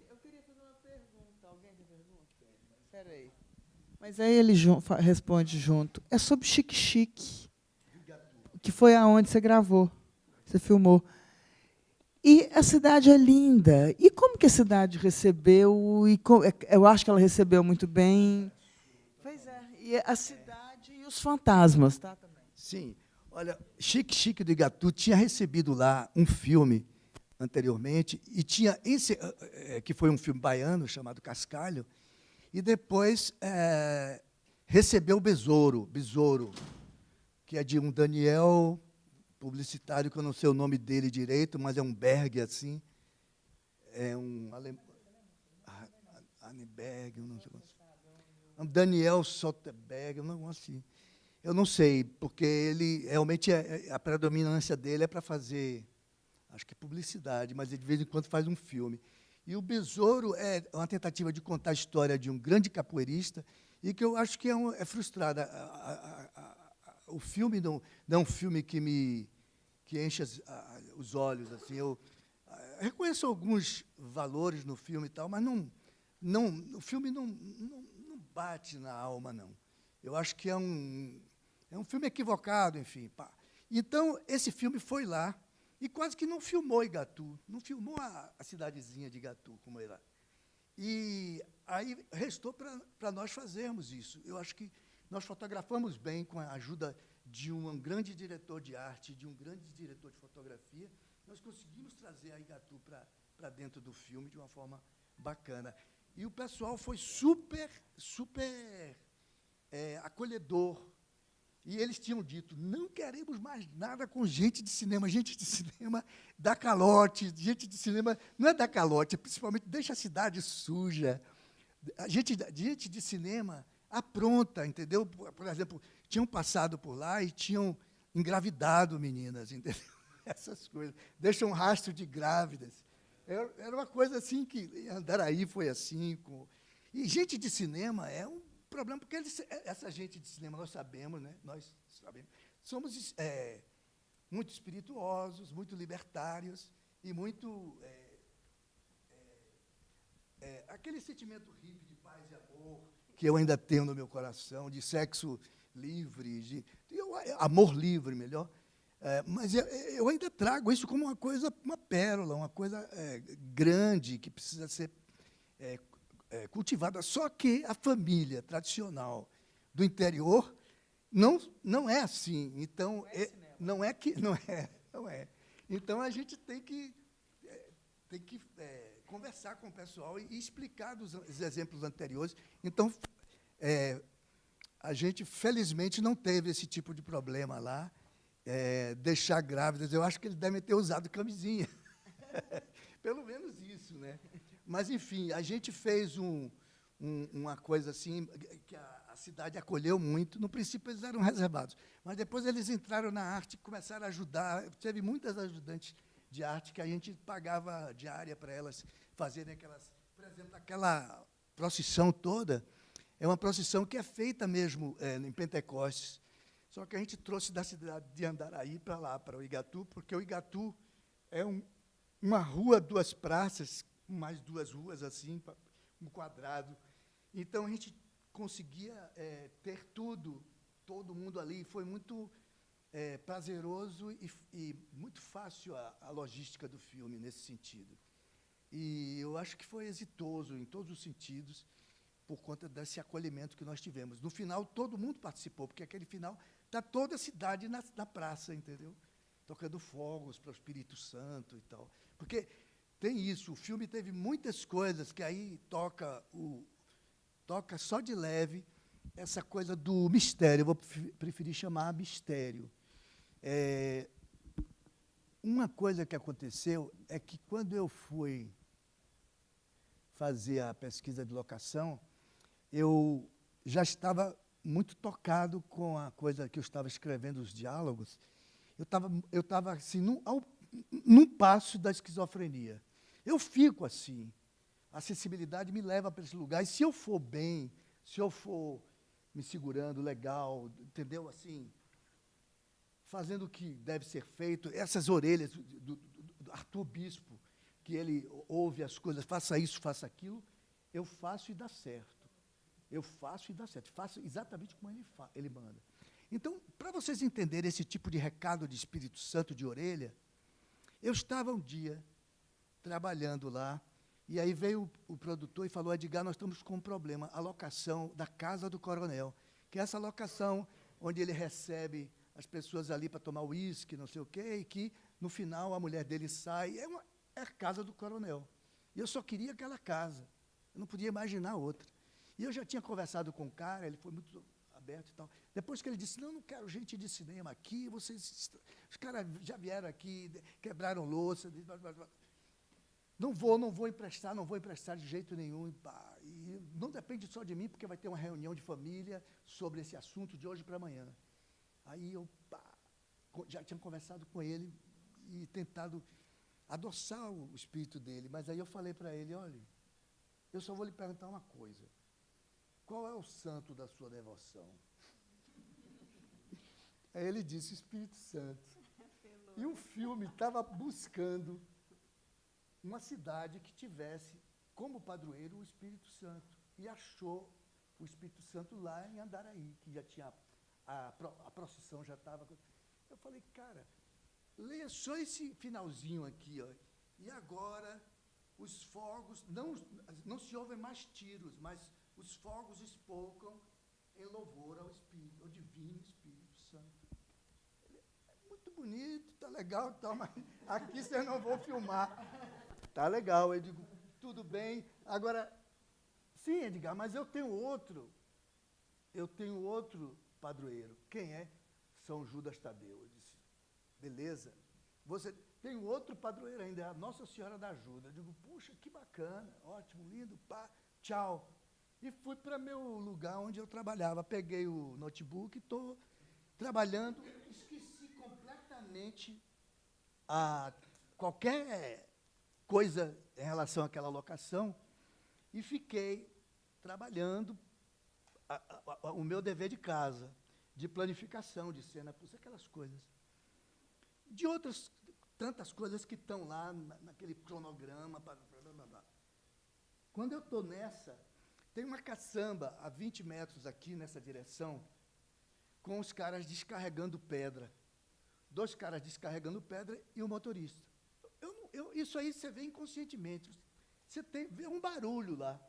Eu queria fazer uma pergunta. Alguém tem pergunta? Espera aí. Mas aí ele responde junto. É sobre Chique Chique, que foi aonde você gravou, você filmou. E a cidade é linda. E como que a cidade recebeu? Eu acho que ela recebeu muito bem. Pois é. E a cidade e os fantasmas, tá? Também. Sim. Olha, Chique Chique do Igatu tinha recebido lá um filme anteriormente, e tinha esse, que foi um filme baiano, chamado Cascalho, e depois recebeu o Besouro, que é de um Daniel publicitário, que eu não sei o nome dele direito, mas é um Berg, assim, é um Anneberg, não sei como. Daniel Soterberg, um negócio assim. Eu não sei, porque ele realmente a predominância dele é para fazer, acho que publicidade, mas ele de vez em quando faz um filme. E o Besouro é uma tentativa de contar a história de um grande capoeirista e que eu acho que é frustrada. O filme não é um filme que enche os olhos. Assim. Eu reconheço alguns valores no filme e tal, mas o filme não bate na alma, não. Eu acho que é um filme equivocado, enfim. Pá. Então, esse filme foi lá e quase que não filmou Igatu, não filmou a cidadezinha de Igatu, como era. E aí restou para nós fazermos isso. Eu acho que nós fotografamos bem com a ajuda de um grande diretor de arte, de um grande diretor de fotografia. Nós conseguimos trazer a Igatu para dentro do filme de uma forma bacana. E o pessoal foi super acolhedor. E eles tinham dito, não queremos mais nada com gente de cinema. Gente de cinema dá calote, gente de cinema não é dar calote, principalmente deixa a cidade suja. A gente de cinema apronta, entendeu? Por exemplo, tinham passado por lá e tinham engravidado meninas, entendeu? Essas coisas. Deixam um rastro de grávidas. Era uma coisa assim que em Andaraí foi assim. E gente de cinema é um problema, porque essa gente de cinema, nós sabemos, né? Nós sabemos, somos muito espirituosos, muito libertários e muito... aquele sentimento hippie de paz e amor que eu ainda tenho no meu coração, de sexo livre, de amor livre, melhor. Mas eu ainda trago isso como uma coisa, uma pérola, uma coisa grande, que precisa ser cultivada. Só que a família tradicional do interior não é assim. Então, não é. Então, a gente tem que conversar com o pessoal e explicar os exemplos anteriores. Então, a gente, felizmente, não teve esse tipo de problema lá. Deixar grávidas, eu acho que eles devem ter usado camisinha. Pelo menos isso, né? Mas, enfim, a gente fez uma coisa assim, que a cidade acolheu muito. No princípio, eles eram reservados, mas depois eles entraram na arte, começaram a ajudar. Teve muitas ajudantes de arte que a gente pagava diária para elas fazerem aquelas... Por exemplo, aquela procissão toda é uma procissão que é feita mesmo em Pentecostes, só que a gente trouxe da cidade de Andaraí para lá, para o Igatu, porque o Igatu é uma rua, duas praças, mais duas ruas, assim, um quadrado. Então, a gente conseguia ter tudo, todo mundo ali. Foi muito prazeroso e muito fácil a logística do filme, nesse sentido. E eu acho que foi exitoso em todos os sentidos, por conta desse acolhimento que nós tivemos. No final, todo mundo participou, porque aquele final está toda a cidade na praça, entendeu? Tocando fogos para o Espírito Santo e tal. Porque tem isso, o filme teve muitas coisas que aí toca só de leve essa coisa do mistério. Eu vou preferir chamar mistério. Uma coisa que aconteceu é que, quando eu fui fazer a pesquisa de locação, eu já estava muito tocado com a coisa que eu estava escrevendo, os diálogos. Eu estava assim, num passo da esquizofrenia. Eu fico assim. A sensibilidade me leva para esse lugar. E se eu for bem, se eu for me segurando legal, entendeu? Assim, fazendo o que deve ser feito, essas orelhas do Arthur Bispo, que ele ouve as coisas, faça isso, faça aquilo, eu faço e dá certo. Eu faço e dá certo. Faço exatamente como ele manda. Então, para vocês entenderem esse tipo de recado de Espírito Santo de orelha, eu estava um dia trabalhando lá, e aí veio o produtor e falou: Edgar, nós estamos com um problema, a locação da Casa do Coronel, que é essa locação onde ele recebe as pessoas ali para tomar uísque, não sei o quê, e que, no final, a mulher dele sai. É a Casa do Coronel. E eu só queria aquela casa. Eu não podia imaginar outra. E eu já tinha conversado com o cara, ele foi muito aberto e tal. Depois que ele disse: não quero gente de cinema aqui, os caras já vieram aqui, quebraram louça, não vou emprestar de jeito nenhum. E não depende só de mim, porque vai ter uma reunião de família sobre esse assunto de hoje para amanhã. Aí eu já tinha conversado com ele e tentado adoçar o espírito dele, mas aí eu falei para ele: olha, eu só vou lhe perguntar uma coisa. Qual é o santo da sua devoção? Aí ele disse: Espírito Santo. E o filme estava buscando uma cidade que tivesse como padroeiro o Espírito Santo. E achou o Espírito Santo lá em Andaraí, que já tinha a procissão já estava. Eu falei: cara, leia só esse finalzinho aqui, ó. E agora os fogos, não se ouvem mais tiros, mas os fogos espolcam em louvor ao Espírito, ao Divino Espírito Santo. É muito bonito, tá legal, tá, mas aqui vocês não vão filmar. Tá legal. Eu digo: tudo bem. Agora, sim, Edgar, mas eu tenho outro padroeiro. Quem é? São Judas Tadeu. Eu disse, beleza. Você tem outro padroeiro ainda, a Nossa Senhora da Ajuda. Eu digo, puxa, que bacana, ótimo, lindo, pá, tchau. E fui para meu lugar onde eu trabalhava. Peguei o notebook e estou trabalhando. Esqueci completamente qualquer coisa em relação àquela locação e fiquei trabalhando o meu dever de casa, de planificação, de cena, aquelas coisas. De outras tantas coisas que estão lá naquele cronograma. Quando eu estou nessa, tem uma caçamba a 20 metros aqui nessa direção, com os caras descarregando pedra. 2 caras descarregando pedra e o motorista. Isso aí você vê inconscientemente. Você vê um barulho lá.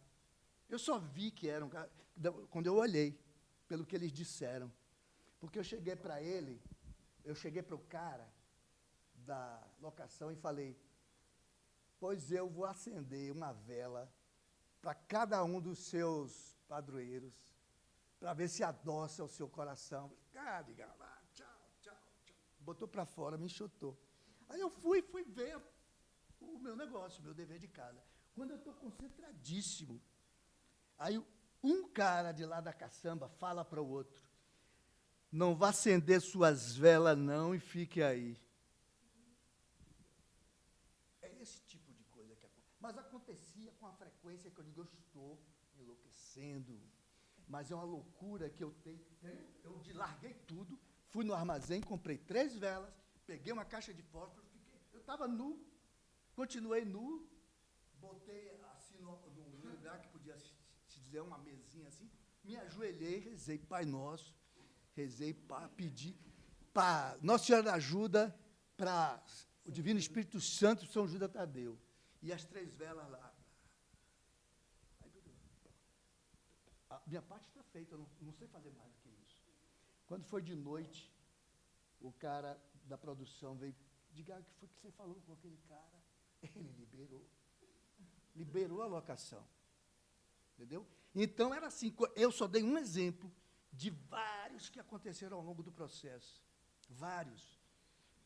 Eu só vi que era um cara, quando eu olhei, pelo que eles disseram. Porque eu cheguei para o cara da locação e falei, pois eu vou acender uma vela para cada um dos seus padroeiros, para ver se adoça o seu coração. Diga lá, tchau, tchau, tchau. Botou para fora, me enxotou. Aí eu fui ver o meu negócio, o meu dever de casa. Quando eu estou concentradíssimo, aí um cara de lá da caçamba fala para o outro, não vá acender suas velas não e fique aí. É esse tipo de coisa que acontece. Mas acontecia com a frequência que eu digo, eu estou enlouquecendo. Mas é uma loucura que eu tenho. Eu larguei tudo, fui no armazém, comprei 3 velas, peguei uma caixa de fósforo, eu estava nu, continuei nu, botei assim num lugar que podia se dizer uma mesinha assim, me ajoelhei, rezei Pai Nosso, rezei para pedir para Nossa Senhora da Ajuda, para o Divino Espírito Santo, São Judas Tadeu. E as 3 velas lá. A minha parte está feita, eu não sei fazer mais do que isso. Quando foi de noite, o cara da produção veio, diga o que foi que você falou com aquele cara. Ele liberou a locação. Entendeu? Então, era assim, eu só dei um exemplo de vários que aconteceram ao longo do processo. Vários.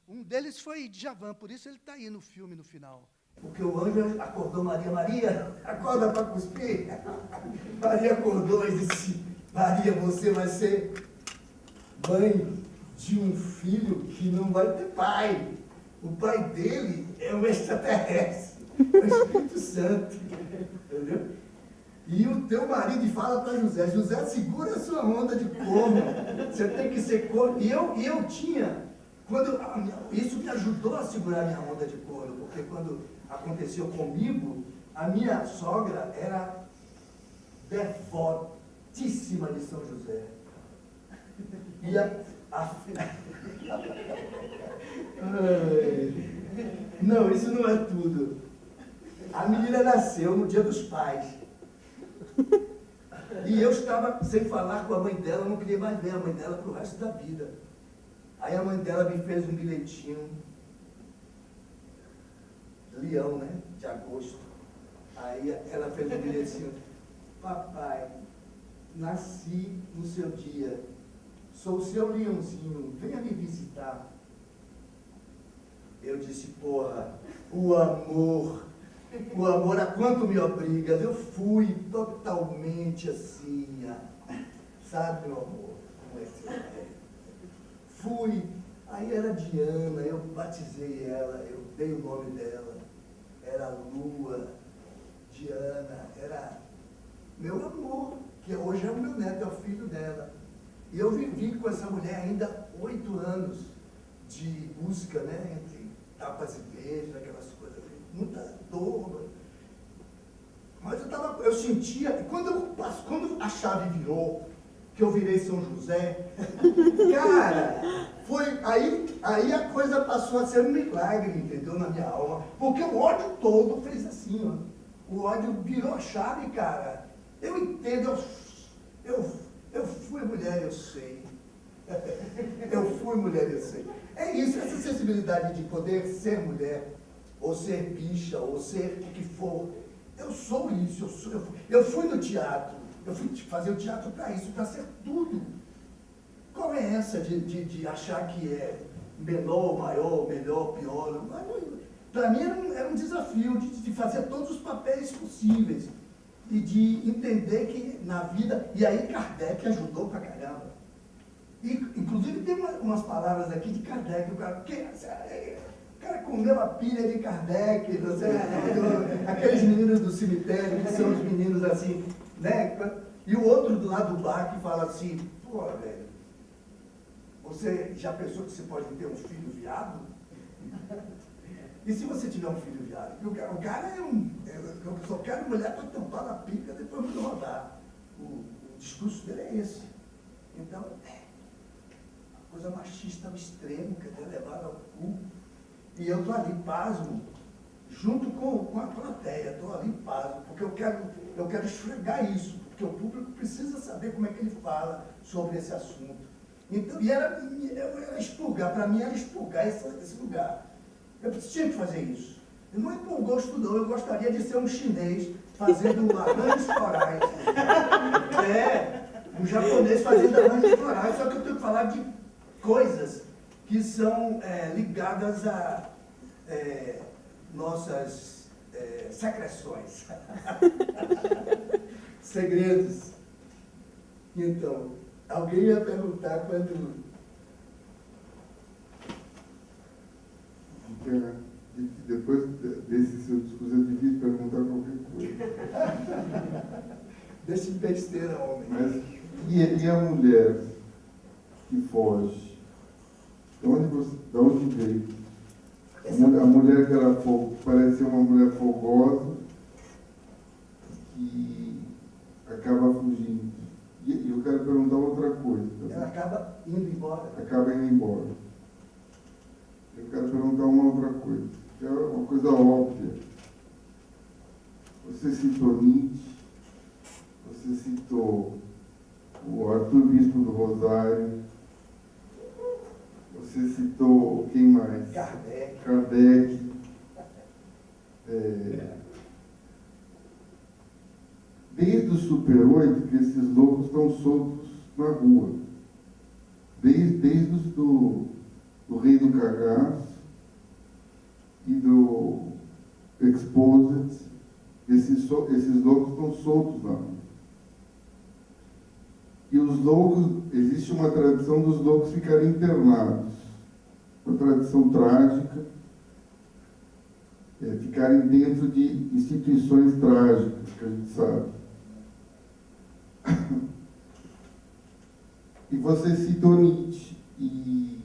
Um deles foi Djavan, por isso ele está aí no filme, no final. Porque o anjo acordou Maria, Maria, acorda para cuspir. Maria acordou e disse, Maria, você vai ser mãe de um filho que não vai ter pai. O pai dele é um extraterrestre, é o Espírito Santo. Entendeu? E o teu marido fala para José, José, segura a sua onda de corno, você tem que ser corno. E eu tinha, isso me ajudou a segurar a minha onda de corno, porque quando aconteceu comigo, a minha sogra era devotíssima de São José. E não, isso não é tudo. A menina nasceu no Dia dos Pais. E eu estava sem falar com a mãe dela, não queria mais ver a mãe dela para o resto da vida. Aí a mãe dela me fez um bilhetinho, Leão, né? De agosto. Aí ela fez um bilhetinho, papai, nasci no seu dia, sou o seu leãozinho, venha me visitar. Eu disse, porra, o amor a quanto me obriga. Eu fui totalmente assim, sabe, meu amor, como é que é? Fui, aí era Diana, eu batizei ela, eu dei o nome dela, era Lua, Diana, era meu amor, que hoje é o meu neto, é o filho dela. E eu vivi com essa mulher ainda 8 anos de busca, né, entre tapas e beijos, aquelas coisas, muita dor. Mas eu sentia, quando a chave virou, que eu virei São José, cara, foi aí a coisa passou a ser um milagre, entendeu, na minha alma. Porque o ódio todo fez assim, ó. O ódio virou a chave, cara. Eu entendo, eu fui mulher, eu sei. Eu fui mulher, eu sei. É isso, essa sensibilidade de poder ser mulher, ou ser bicha, ou ser o que for. Eu sou isso, eu fui no teatro, eu fui fazer o teatro para isso, para ser tudo. Qual é essa de achar que é menor, maior, melhor, pior? Para mim era um desafio de fazer todos os papéis possíveis e de entender que na vida... E aí Kardec ajudou pra caramba. E, inclusive tem umas palavras aqui de Kardec. O cara comeu a pilha de Kardec, aqueles meninos do cemitério, que são os meninos assim, né? E o outro do lado do bar que fala assim, pô, velho, você já pensou que você pode ter um filho viado? E se você tiver um filho viado? O cara eu só quero mulher para tampar na pica depois me rodar. O discurso dele é esse. Então, a coisa machista ao extremo, quer dizer, levada ao cu. E eu estou ali, pasmo, junto com a plateia, estou ali, pasmo, porque eu quero esfregar isso, porque o público precisa saber como é que ele fala sobre esse assunto. Então, era expurgar, para mim era expurgar esse lugar. Eu tinha que fazer isso. Eu não é por gosto não, eu gostaria de ser um chinês fazendo arranjos florais. Um japonês fazendo arranjos florais, só que eu tenho que falar de coisas que são ligadas a nossas secreções. Segredos. Então, alguém ia perguntar quando... Depois desse seu discurso, é difícil perguntar qualquer coisa. Deixa de besteira, homem. Mas, e a mulher que foge? De onde veio? A mulher que era parece ser uma mulher fogosa que acaba fugindo. E eu quero perguntar outra coisa também. Ela acaba indo embora. Acaba indo embora. Eu quero perguntar uma outra coisa, que é uma coisa óbvia. Você citou Nietzsche, você citou o Arthur Bispo do Rosário, você citou quem mais? Kardec. Desde o Super 8 que esses loucos estão soltos na rua. Desde do Rei do Cagaço e do Exposed, esses loucos estão soltos na rua. E os loucos, existe uma tradição dos loucos ficarem internados, uma tradição trágica, ficarem dentro de instituições trágicas, que a gente sabe. E você citou Nietzsche, e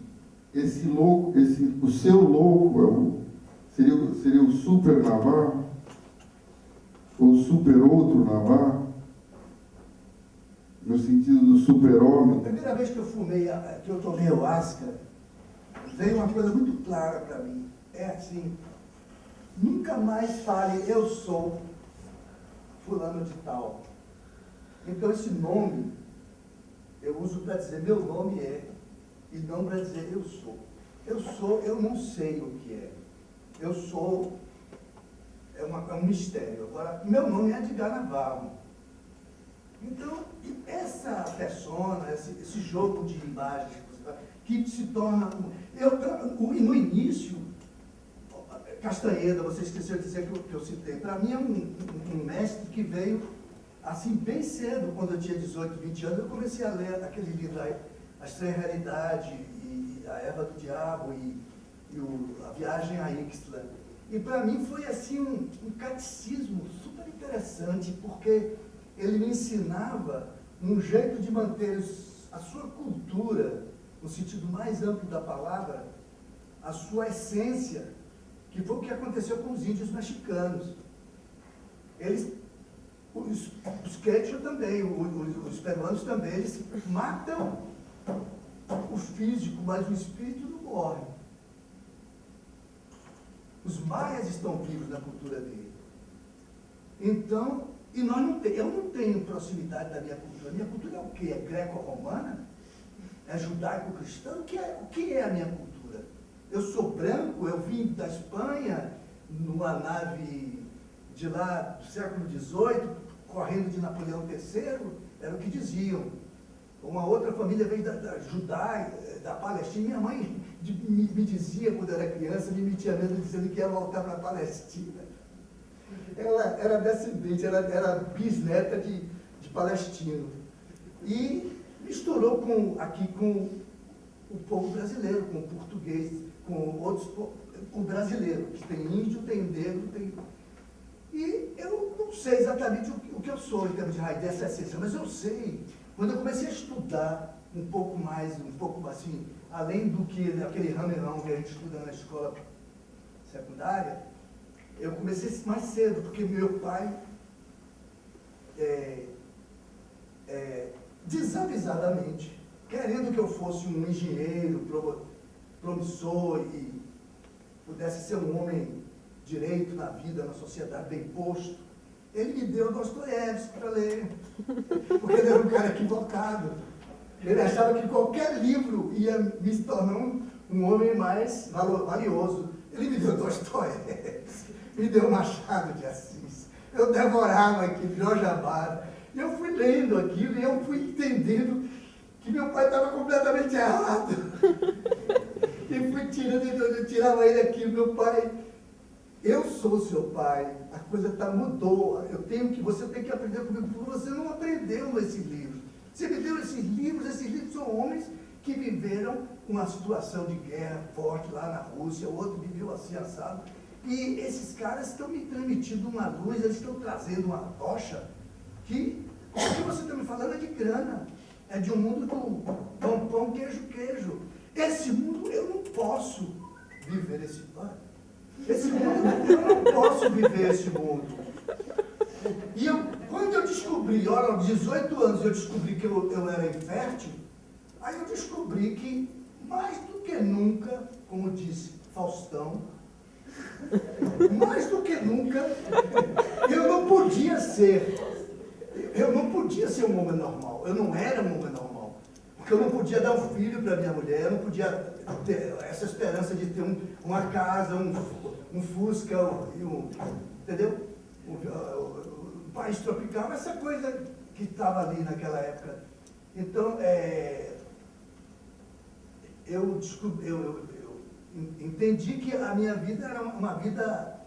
esse louco, o seu louco seria o super Navarro? Ou super outro Navarro? No sentido do super-homem? A primeira vez que eu tomei ayahuasca, veio uma coisa muito clara para mim. É assim, nunca mais fale, eu sou fulano de tal. Então esse nome, eu uso para dizer meu nome é, e não para dizer eu sou. Eu não sei o que é. Eu sou, é um mistério. Agora, meu nome é Edgar Navarro. Então, essa persona, esse jogo de imagens, que se torna... no início, Castanheda, você esqueceu de dizer que eu citei, para mim é um mestre que veio, assim, bem cedo, quando eu tinha 18, 20 anos, eu comecei a ler aquele livro, A Estranha Realidade, e A Eva do Diabo, e A Viagem a Ixtla. E para mim foi, assim, um catecismo super interessante, porque ele me ensinava um jeito de manter a sua cultura, no sentido mais amplo da palavra, a sua essência, que foi o que aconteceu com os índios mexicanos. Eles, os quechua também, os peruanos também, eles matam o físico, mas o espírito não morre. Os maias estão vivos na cultura dele. Então, e eu não tenho proximidade da minha cultura. A minha cultura é o quê? É greco-romana? É judaico-cristã? O que é a minha cultura? Eu sou branco, eu vim da Espanha, numa nave de lá do século XVIII, correndo de Napoleão III, era o que diziam. Uma outra família veio da Judá, da Palestina. Minha mãe me dizia, quando eu era criança, me metia medo dizendo que ia voltar para a Palestina. Ela era descendente, era bisneta de palestino. E misturou aqui com o povo brasileiro, com o português, com outros o brasileiro, que tem índio, tem negro, tem... E eu não sei exatamente o que eu sou em termos de raiz dessa essência, mas eu sei, quando eu comecei a estudar um pouco assim, além do que aquele ramelão que a gente estuda na escola secundária, eu comecei mais cedo, porque meu pai, desavisadamente, querendo que eu fosse um engenheiro promissor e pudesse ser um homem direito na vida, na sociedade, bem posto, ele me deu Dostoiévski para ler, porque ele era um cara equivocado. Ele achava que qualquer livro ia me tornar um homem mais valioso. Ele me deu Dostoiévski, me deu Machado de Assis. Eu devorava aquilo, Jorge Amado. E eu fui lendo aquilo e eu fui entendendo que meu pai estava completamente errado. E fui tirando, eu tirava ele aqui, meu pai, eu sou seu pai, a coisa mudou, você tem que aprender comigo, porque você não aprendeu nesses livros. Você me deu esses livros são homens que viveram uma situação de guerra forte lá na Rússia, o outro viveu assim, assado. E esses caras estão me transmitindo uma luz, eles estão trazendo uma tocha que o que você está me falando é de grana, é de um mundo do pão, pão, queijo, queijo. Esse mundo eu não posso viver esse mundo, eu não posso viver esse mundo. E quando eu descobri, olha, aos 18 anos eu descobri que eu era infértil, aí eu descobri que, mais do que nunca, como disse Faustão, mais do que nunca, eu não podia ser um homem normal, eu não era um homem normal, porque eu não podia dar um filho para minha mulher, eu não podia ter essa esperança de ter uma casa, um Fusca, entendeu? Um país tropical, essa coisa que estava ali naquela época. Então, eu entendi que a minha vida era uma vida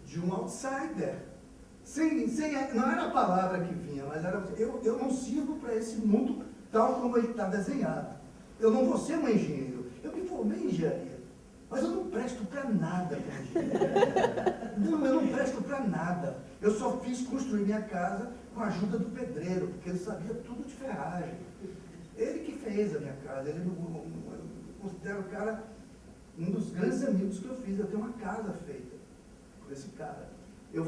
de um outsider. Não era a palavra que vinha, mas eu não sirvo para esse mundo tal como ele está desenhado. Eu não vou ser um engenheiro. Eu me formei em engenharia, mas eu não presto para nada como engenheiro. Não, eu não presto para nada. Eu só fiz construir minha casa com a ajuda do pedreiro, porque ele sabia tudo de ferragem. Ele que fez a minha casa. Eu considero o cara um dos grandes amigos que eu fiz. Eu tenho uma casa feita por esse cara. Eu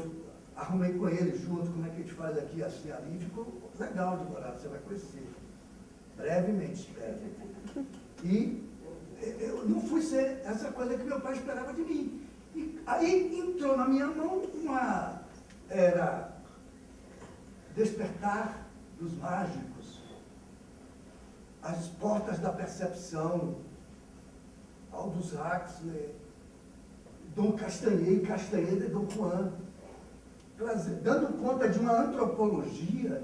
arrumei com ele junto, como é que a gente faz aqui, assim, ali. Ficou legal de morar, você vai conhecer. Brevemente, espero. E eu não fui ser essa coisa que meu pai esperava de mim. E aí entrou na minha mão era Despertar dos Mágicos, As Portas da Percepção, Aldous Huxley, Dom Castanheda e Dom Juan, dando conta de uma antropologia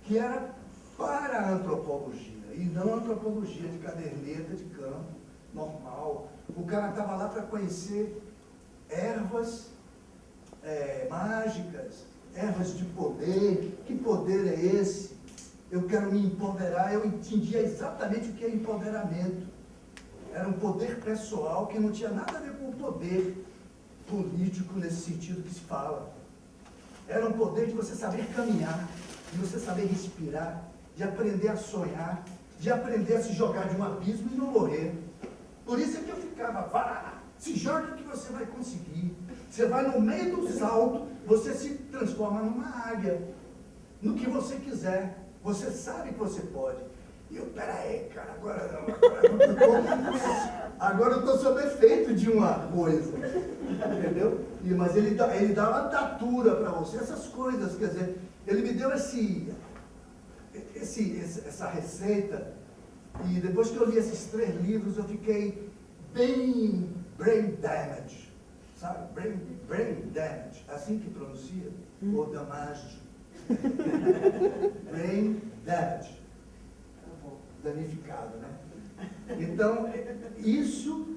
que era para a antropologia, e não antropologia de caderneta de campo, normal. O cara estava lá para conhecer ervas mágicas, ervas de poder. Que poder é esse? Eu quero me empoderar. Eu entendia exatamente o que é empoderamento. Era um poder pessoal que não tinha nada a ver com o poder político nesse sentido que se fala. Era um poder de você saber caminhar, de você saber respirar, de aprender a sonhar, de aprender a se jogar de um abismo e não morrer. Por isso é que eu ficava, vá, se jogue que você vai conseguir. Você vai no meio do salto, você se transforma numa águia, no que você quiser. Você sabe que você pode. E eu, peraí, cara, agora eu estou sob efeito de uma coisa, entendeu? Mas ele dá uma datura para você, essas coisas, quer dizer, ele me deu essa receita, e depois que eu li esses 3 livros, eu fiquei bem brain damage, sabe? Brain damage, assim que pronuncia, ou damage. Brain damage. danificado, né? Então, isso...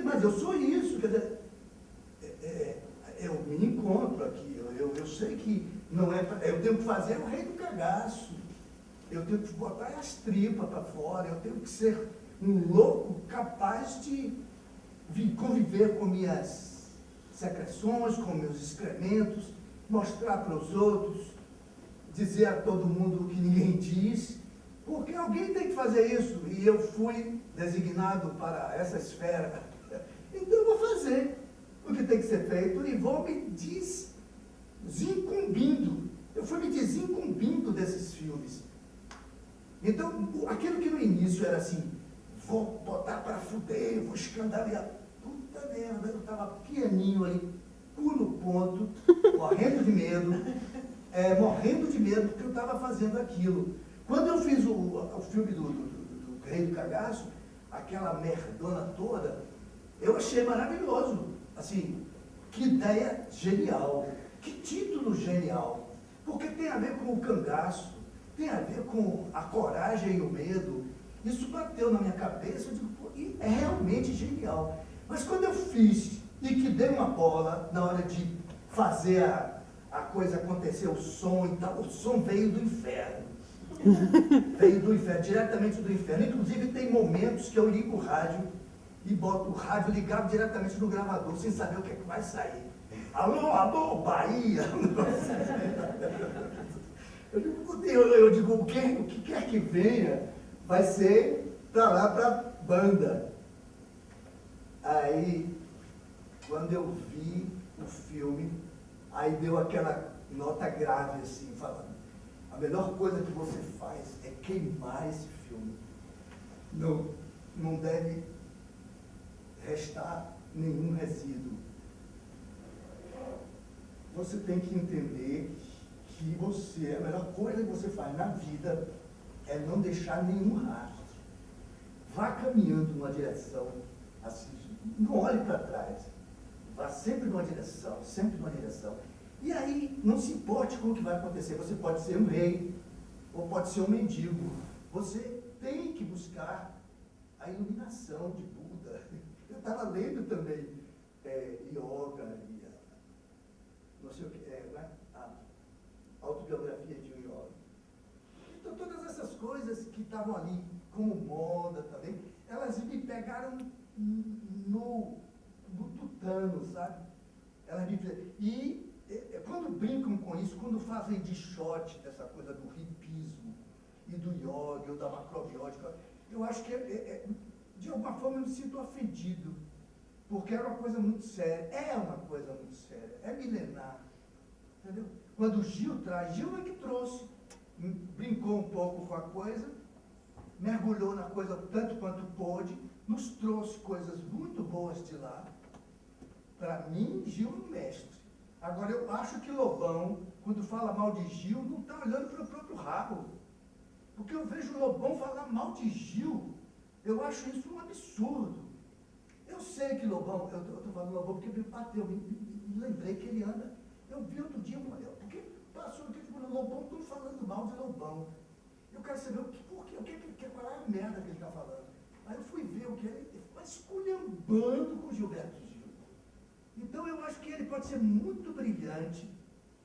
Mas eu sou isso, quer dizer, eu me encontro aqui, eu sei que não é... Eu tenho que fazer o rei do cagaço, eu tenho que botar as tripas para fora, eu tenho que ser um louco capaz de conviver com minhas secreções, com meus excrementos, mostrar para os outros, dizer a todo mundo o que ninguém diz, porque alguém tem que fazer isso, e eu fui designado para essa esfera. Então eu vou fazer o que tem que ser feito e vou me desincumbindo. Eu fui me desincumbindo desses filmes. Então, aquilo que no início era assim, vou botar para fuder, vou escandalizar. Puta merda, eu estava pianinho ali, pulo ponto, morrendo de medo porque eu estava fazendo aquilo. Quando eu fiz o filme do Rei do Cagaço, aquela merdona toda, eu achei maravilhoso. Assim, que ideia genial, que título genial, porque tem a ver com o cangaço, tem a ver com a coragem e o medo. Isso bateu na minha cabeça, eu digo, pô, é realmente genial. Mas quando eu fiz e que dei uma bola na hora de fazer a coisa acontecer, o som e tal, o som veio do inferno. Veio do inferno, diretamente do inferno. Inclusive tem momentos que eu ligo o rádio e boto o rádio ligado diretamente no gravador, sem saber o que é que vai sair. Alô, alô, Bahia! Eu digo, o que quer que venha, vai ser para lá, para a banda. Aí, quando eu vi o filme, aí deu aquela nota grave, assim, falando, a melhor coisa que você faz é queimar esse filme. Não deve restar nenhum resíduo. Você tem que entender que a melhor coisa que você faz na vida é não deixar nenhum rastro. Vá caminhando numa direção, assim, não olhe para trás. Vá sempre numa direção, sempre numa direção. E aí, não se importe com o que vai acontecer. Você pode ser um rei, ou pode ser um mendigo. Você tem que buscar a iluminação de Buda. Eu estava lendo também yoga, não sei o que, a autobiografia de um yoga. Então, todas essas coisas que estavam ali, como moda também, elas me pegaram no tutano, sabe? E quando brincam com isso, quando fazem de shot dessa coisa do hipismo e do yoga, ou da macrobiótica, eu acho que, de alguma forma, eu me sinto ofendido, porque era uma coisa muito séria, é uma coisa muito séria, é milenar, entendeu? Quando o Gil é que trouxe, brincou um pouco com a coisa, mergulhou na coisa tanto quanto pôde, nos trouxe coisas muito boas de lá. Para mim, Gil é um mestre. Agora, eu acho que Lobão, quando fala mal de Gil, não está olhando para o próprio rabo. Porque eu vejo o Lobão falar mal de Gil, eu acho isso um absurdo. Eu sei que Lobão, eu estou falando Lobão porque me bateu, me lembrei que ele anda. Eu vi outro dia, porque passou aqui, tipo, Lobão, estou falando mal de Lobão. Eu quero saber qual é a merda que ele está falando. Aí eu fui ver o que ele está esculhambando com Gilberto Gil. Então eu acho que ele pode ser muito brilhante.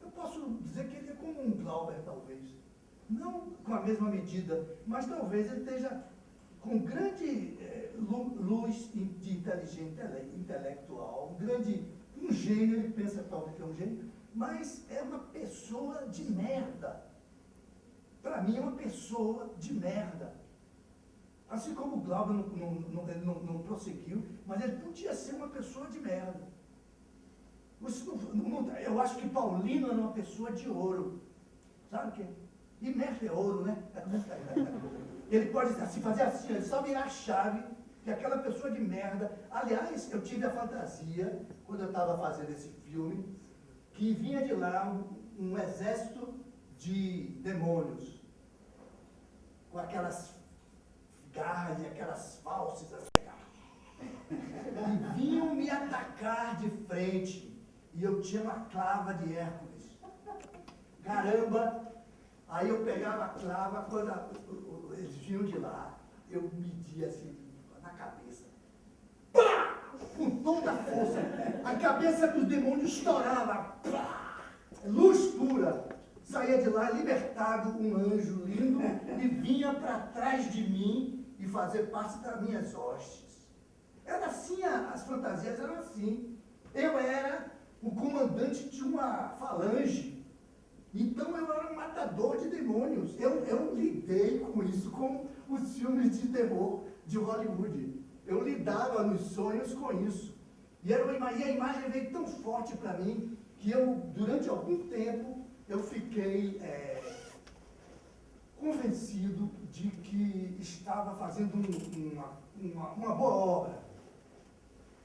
Eu posso dizer que ele é como um Glauber, talvez. Não com a mesma medida, mas talvez ele esteja com grande luz de inteligência intelectual, um gênio, ele pensa talvez que é um gênio, mas é uma pessoa de merda. Para mim é uma pessoa de merda. Assim como o Glauber não prosseguiu, mas ele podia ser uma pessoa de merda. Eu acho que Paulino era uma pessoa de ouro. Sabe o quê? E mestre é ouro, né? Ele pode se fazer assim, ele só virar a chave, que aquela pessoa de merda... Aliás, eu tive a fantasia, quando eu estava fazendo esse filme, que vinha de lá um exército de demônios, com aquelas garras e aquelas falsas, assim, e vinham me atacar de frente. E eu tinha uma clava de Hércules. Caramba! Aí eu pegava a clava, quando o eles vinham de lá, eu media assim, na cabeça. Pá! Com toda a força. A cabeça dos demônios estourava. Pá! Luz pura. Saía de lá libertado, um anjo lindo, e vinha para trás de mim e fazer parte das minhas hostes. Era assim, as fantasias eram assim. Eu era o comandante de uma falange. Então eu era um matador de demônios. Eu lidei com isso com os filmes de terror de Hollywood. Eu lidava nos sonhos com isso. E a imagem veio tão forte para mim que eu, durante algum tempo, eu fiquei convencido de que estava fazendo uma boa obra.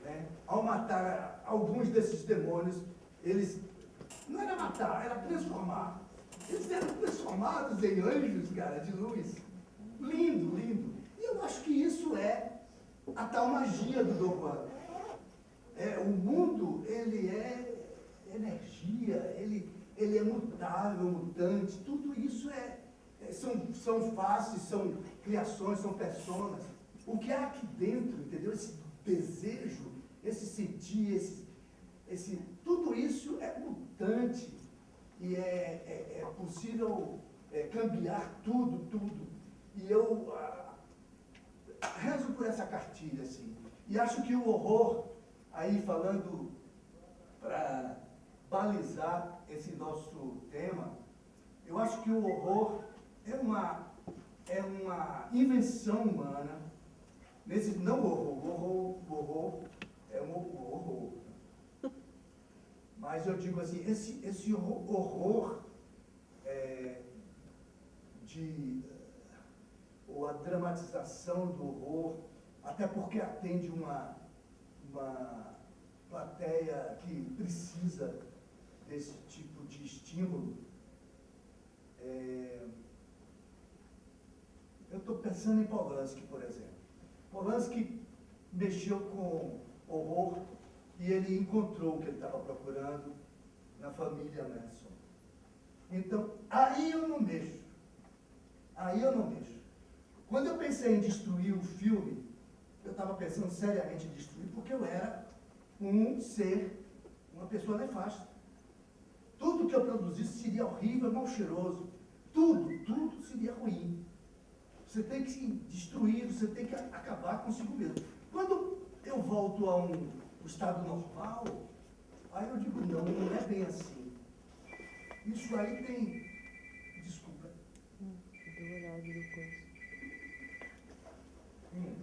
Né? Ao matar alguns desses demônios, eles não era matar, era transformar. Eles eram transformados em anjos, cara, de luz. Lindo, lindo. E eu acho que isso é a tal magia do Dogon. O mundo, ele é energia, ele é mutável, mutante, tudo isso são faces, são criações, são personas. O que há aqui dentro, entendeu? Esse desejo, esse sentir, tudo isso é mutante e é possível cambiar tudo. E eu rezo por essa cartilha, assim. E acho que o horror, aí falando para balizar esse nosso tema, eu acho que o horror é uma invenção humana, não o horror é um horror. Mas eu digo assim, esse horror ou a dramatização do horror, até porque atende uma plateia que precisa desse tipo de estímulo. Eu estou pensando em Polanski, por exemplo. Polanski mexeu com horror e ele encontrou o que ele estava procurando na família Manson. Então, aí eu não mexo. Quando eu pensei em destruir o filme, eu estava pensando seriamente em destruir, porque eu era uma pessoa nefasta. Tudo que eu produzisse seria horrível, mal cheiroso. Tudo seria ruim. Você tem que se destruir, você tem que acabar consigo mesmo. Quando eu volto a um estado normal, aí eu digo, não é bem assim. Isso aí tem... Desculpa. Deu uma olhada depois.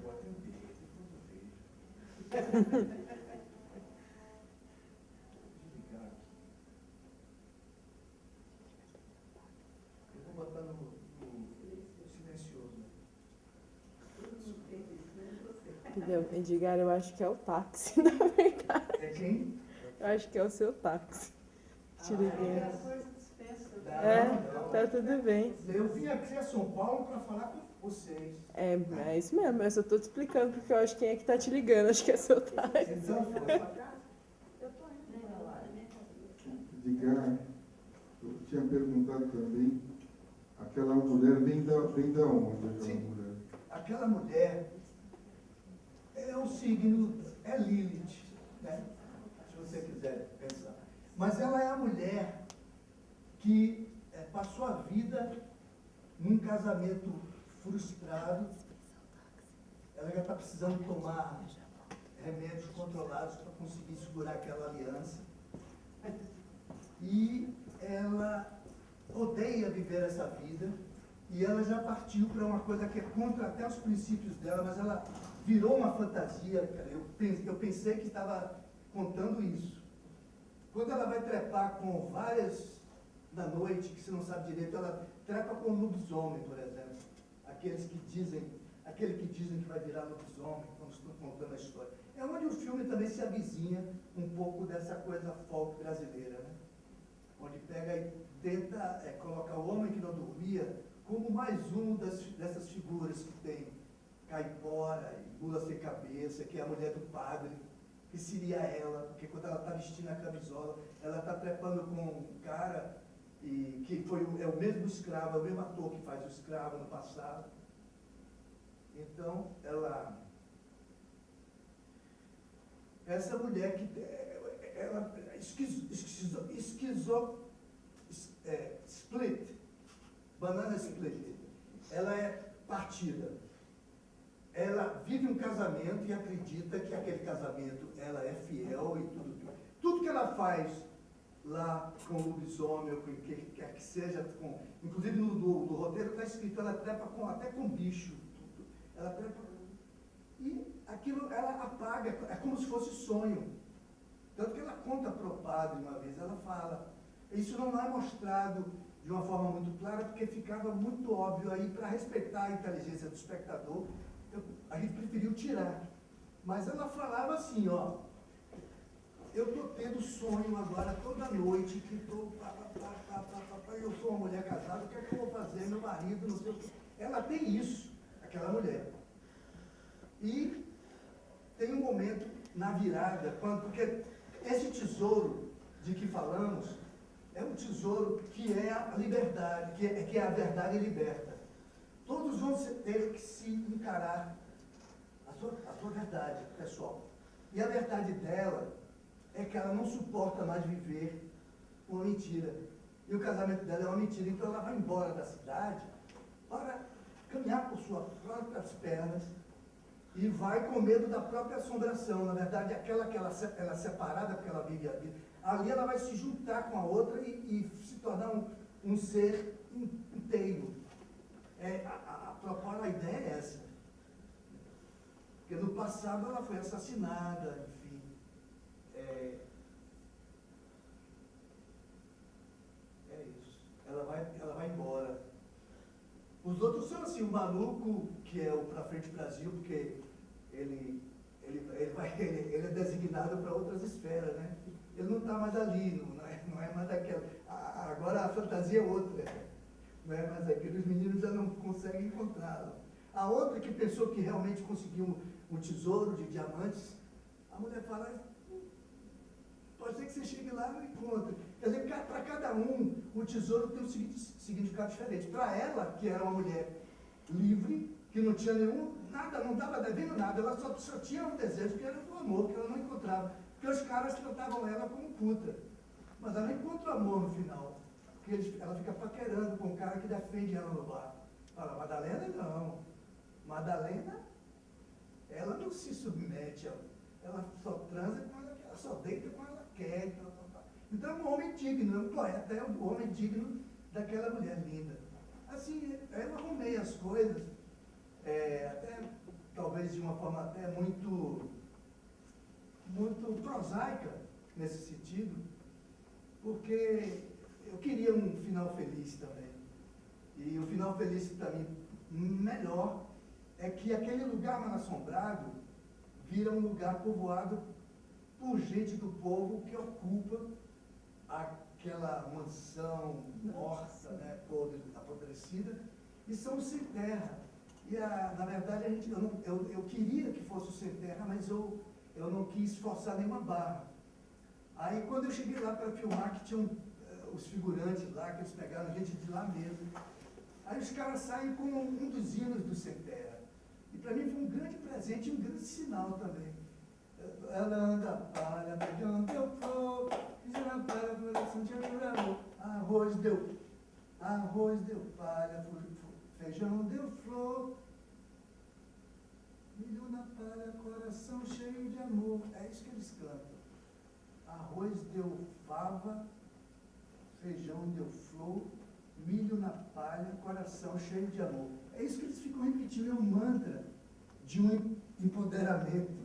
Vou atender, depois eu vejo. Desligar aqui. Eu vou botar no silencioso. Entendeu? Edgar, eu acho que é o táxi, na verdade. É quem? Eu acho que é o seu táxi. Te liguei. Não. Tá tudo bem. Eu vim aqui a São Paulo para falar com vocês. É isso mesmo, eu só tô te explicando porque eu acho que quem é que tá te ligando, acho que é seu táxi. Então, foi para casa. Edgar, eu tinha perguntado também, aquela mulher vem da onde, aquela Sim. mulher? Aquela mulher é o signo, é Lilith, né? Se você quiser pensar. Mas ela é a mulher que passou a vida num casamento frustrado. Ela já está precisando tomar remédios controlados para conseguir segurar aquela aliança. E ela odeia viver essa vida. E ela já partiu para uma coisa que é contra até os princípios dela, mas ela virou uma fantasia, cara. Eu pensei que estava contando isso. Quando ela vai trepar com várias da noite, que você não sabe direito, ela trepa com lobisomem, por exemplo. Aquele que dizem que vai virar lobisomem, quando estão contando a história. É onde o filme também se avizinha um pouco dessa coisa folk brasileira, né? Onde pega e tenta colocar o homem que não dormia como mais um dessas figuras que tem caipora e mula sem cabeça, que é a mulher do padre, que seria ela, porque quando ela está vestindo a camisola, ela está trepando com um cara que é o mesmo escravo, é o mesmo ator que faz o escravo no passado. Então, essa mulher que ela split, banana split, ela é partida. Ela vive um casamento e acredita que aquele casamento ela é fiel e tudo que ela faz lá com o lobisomem, ou com o que quer que seja, inclusive no roteiro está escrito, ela trepa até com bicho, tudo. Ela trepa, e aquilo ela apaga, é como se fosse sonho. Tanto que ela conta para o padre uma vez, ela fala, isso não é mostrado de uma forma muito clara, porque ficava muito óbvio aí, para respeitar a inteligência do espectador, a gente preferiu tirar. Mas ela falava assim, ó, eu estou tendo sonho agora toda noite, que estou, eu sou uma mulher casada, o que é que eu vou fazer? Meu marido, não sei o quê. Ela tem isso, aquela mulher. E tem um momento na virada, porque esse tesouro de que falamos é um tesouro que é a liberdade, que é a verdade liberta. Todos vão ter que se encarar a sua verdade, pessoal. E a verdade dela é que ela não suporta mais viver uma mentira. E o casamento dela é uma mentira. Então ela vai embora da cidade para caminhar por suas próprias pernas e vai com medo da própria assombração. Na verdade, aquela que ela é separada, porque ela vive a vida, ali ela vai se juntar com a outra e se tornar um ser inteiro. A ideia é essa. Porque no passado ela foi assassinada, enfim. É isso. Ela vai embora. Os outros são assim, o maluco, que é o Pra Frente Brasil, porque ele é designado para outras esferas, né? Ele não está mais ali, não é mais daquela. Agora a fantasia é outra. Não é mais aquilo, os meninos já não conseguem encontrá-lo. A outra que pensou que realmente conseguiu um tesouro de diamantes, a mulher fala, pode ser que você chegue lá e não encontre. Quer dizer, para cada um, o tesouro tem um significado diferente. Para ela, que era uma mulher livre, que não tinha nada, não estava devendo nada, ela só tinha um desejo, que era do amor, que ela não encontrava. Porque os caras tratavam ela como puta. Mas ela não encontra o amor no final. Porque ela fica paquerando com o cara que defende ela no bar. Fala, Madalena não. Madalena, ela não se submete, ela só transa com ela, ela só deita com ela quer. Então é um homem digno, um poeta, é um homem digno daquela mulher linda. Assim, eu arrumei as coisas, até talvez de uma forma até muito prosaica nesse sentido, porque eu queria um final feliz também. E o final feliz para mim melhor é que aquele lugar mal assombrado vira um lugar povoado por gente do povo que ocupa aquela mansão morta, né, apodrecida, e são sem terra. E na verdade eu queria que fosse o sem terra, mas eu não quis forçar nenhuma barra. Aí quando eu cheguei lá para filmar, que tinham os figurantes lá, que eles pegaram gente de lá mesmo, aí os caras saem com um dos hinos do Sem Terra. E para mim foi um grande presente e um grande sinal também. Ela anda palha, feijão deu flor, feijão palha, floração de amor, arroz deu palha, feijão deu flor, milho na palha, coração cheio de amor. É isso que eles cantam. Arroz deu fava, feijão deu flor, milho na palha, coração cheio de amor. É isso que eles ficam repetindo, é um mantra de um empoderamento,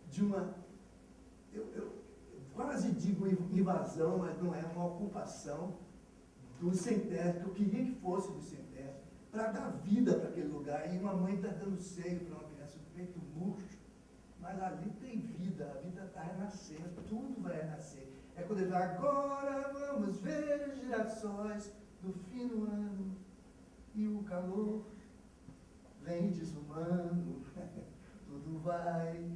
de uma... Eu quase digo invasão, mas não é, uma ocupação do sem terra, que eu queria que fosse do sem terra, para dar vida para aquele lugar. E uma mãe está dando seio para uma criança, o peito murcho, mas ali tem vida, a vida está renascendo, tudo vai renascer. É quando ele vai, agora vamos ver os girassóis do fim do ano, e o calor vem desumano, tudo vai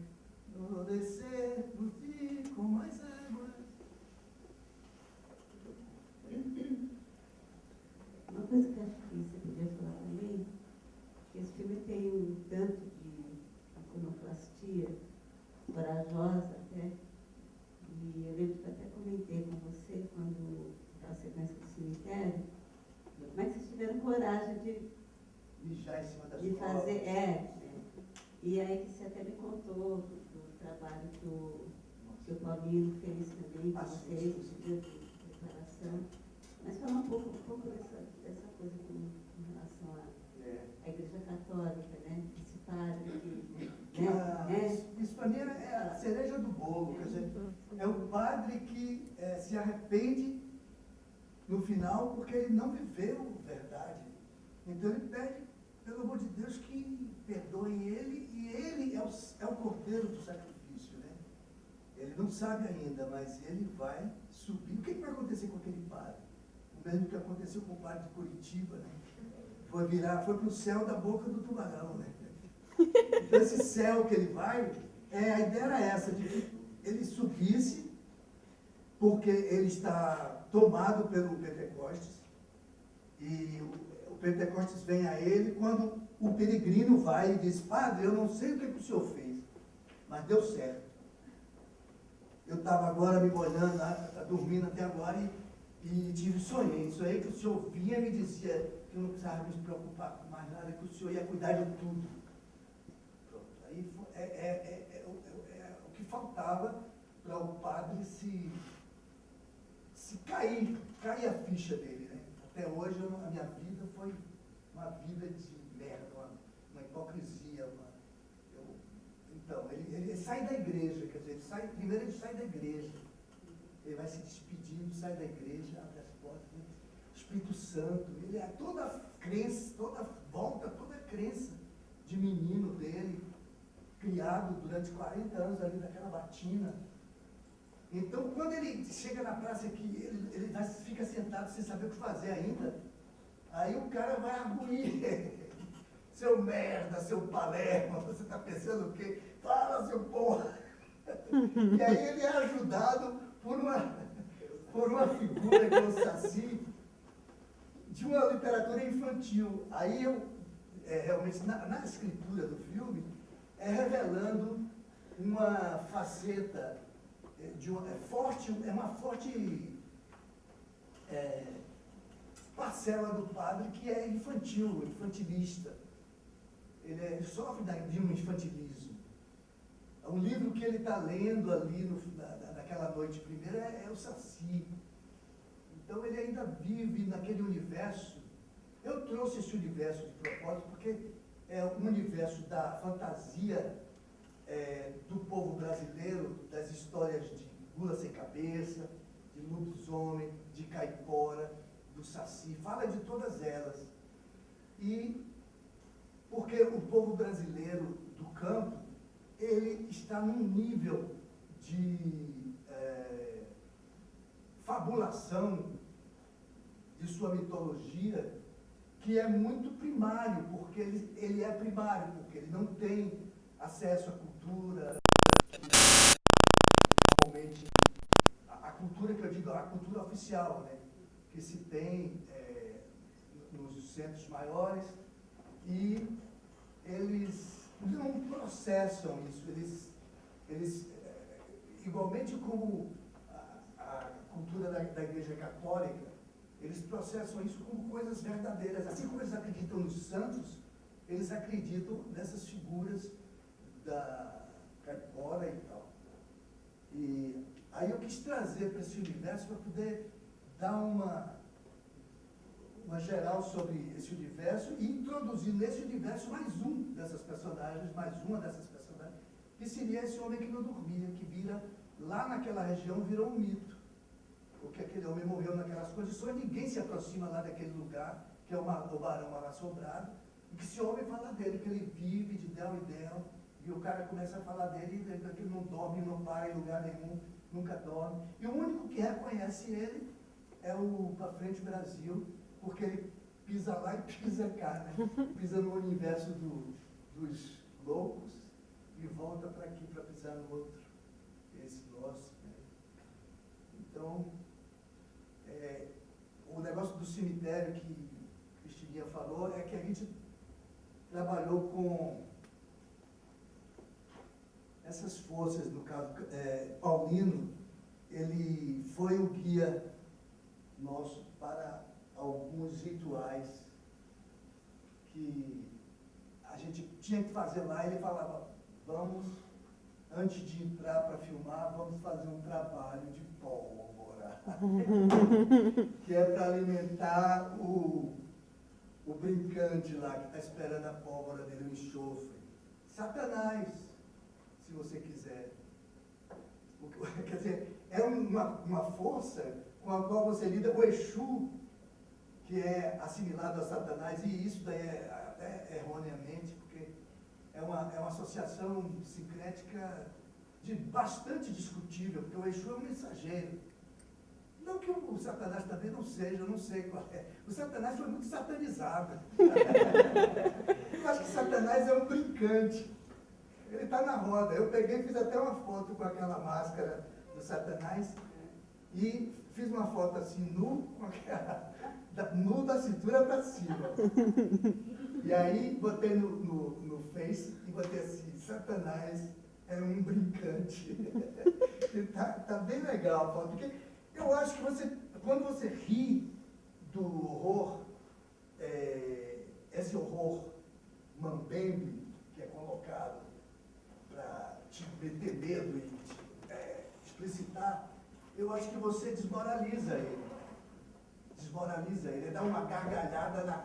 descer no fim com mais água. Uma coisa que acho que você podia falar também, que esse filme tem um tanto E aí você até me contou do trabalho que o Paulinho fez também com vocês, esse dia de declaração. Mas falar um pouco dessa coisa com relação à Igreja Católica, né? Esse padre que... Isso para mim é a cereja do bolo. Quer dizer, é o padre que se arrepende no final porque ele não viveu verdade. Então ele pede, pelo amor de Deus, que perdoem ele, e ele é o cordeiro do sacrifício, né? Ele não sabe ainda, mas ele vai subir. O que vai acontecer com aquele padre? O mesmo que aconteceu com o padre de Curitiba, né? Foi para o céu da boca do tubarão, né? Então esse céu que ele vai, a ideia era essa, de que ele subisse, porque ele está tomado pelo Pentecostes, e o Pentecostes vem a ele quando o peregrino vai e diz: padre, eu não sei o que o senhor fez, mas deu certo. Eu estava agora me molhando, dormindo até agora, e tive sonhei. Sonhei que o senhor vinha e me dizia que eu não precisava me preocupar com mais nada, que o senhor ia cuidar de tudo. Pronto. Aí o que faltava para o padre se cair a ficha dele, né? Até hoje a minha vida foi uma vida de merda, uma hipocrisia. Então, ele sai da igreja, quer dizer, primeiro ele sai da igreja. Ele vai se despedindo, sai da igreja, abre as portas, né? Espírito Santo, ele é toda a crença, toda a crença de menino dele, criado durante 40 anos ali naquela batina. Então, quando ele chega na praça aqui, ele fica sentado sem saber o que fazer ainda, aí o cara vai arguir. Seu merda, seu Palermo, você está pensando o quê? Fala, seu porra! E aí ele é ajudado por uma figura que é o Saci, de uma literatura infantil. Aí realmente, na escritura do filme, revelando uma faceta uma forte parcela do padre que é infantilista. Ele sofre de um infantilismo. Um livro que ele está lendo ali naquela noite primeira é o Saci. Então ele ainda vive naquele universo. Eu trouxe esse universo de propósito porque é o universo da fantasia do povo brasileiro, das histórias de Mula Sem Cabeça, de lobisomem, de caipora, do Saci, fala de todas elas. E porque o povo brasileiro do campo, ele está num nível de fabulação de sua mitologia que é muito primário, porque ele é primário, porque ele não tem acesso à cultura, normalmente, a cultura que eu digo, a cultura oficial, né, que se tem nos centros maiores, e eles não processam isso, eles igualmente como a cultura da Igreja Católica, eles processam isso como coisas verdadeiras. Assim como eles acreditam nos santos, eles acreditam nessas figuras da caipora e tal. E aí eu quis trazer para esse universo para poder dar uma geral sobre esse universo e introduzir nesse universo mais uma dessas personagens, que seria esse homem que não dormia, que vira, lá naquela região, virou um mito. Porque aquele homem morreu naquelas condições, ninguém se aproxima lá daquele lugar, que é o Barão Mal Assombrado, e que se ouve falar dele, que ele vive de del em del, e o cara começa a falar dele, que ele não dorme, não para em lugar nenhum, nunca dorme. E o único que reconhece ele é o Pra Frente Brasil, porque ele pisa lá e pisa cá, né? Pisa no universo dos loucos e volta para aqui para pisar no outro, esse nosso, né? Então, o negócio do cemitério que Cristininha falou é que a gente trabalhou com essas forças, no caso, Paulino, ele foi o guia nosso para alguns rituais que a gente tinha que fazer lá, ele falava, vamos, antes de entrar para filmar, vamos fazer um trabalho de pólvora, que é para alimentar o brincante lá, que está esperando a pólvora dele, o enxofre. Satanás, se você quiser. Quer dizer, é uma força com a qual você lida, o Exu, que é assimilado a Satanás, e isso daí é até erroneamente, porque é uma associação sincrética bastante discutível, porque o Exu é um mensageiro. Não que o Satanás também não seja, eu não sei qual é. O Satanás foi muito satanizado. Eu acho que Satanás é um brincante. Ele está na roda. Eu peguei e fiz até uma foto com aquela máscara do Satanás e fiz uma foto assim, nu, com aquela, nu da cintura para cima. E aí botei no Face e botei assim, Satanás é um brincante. Tá bem legal a foto, porque eu acho que quando você ri do horror, esse horror mambembe que é colocado para te meter medo e te explicitar, eu acho que você desmoraliza ele. Desmoraliza ele, dá uma gargalhada na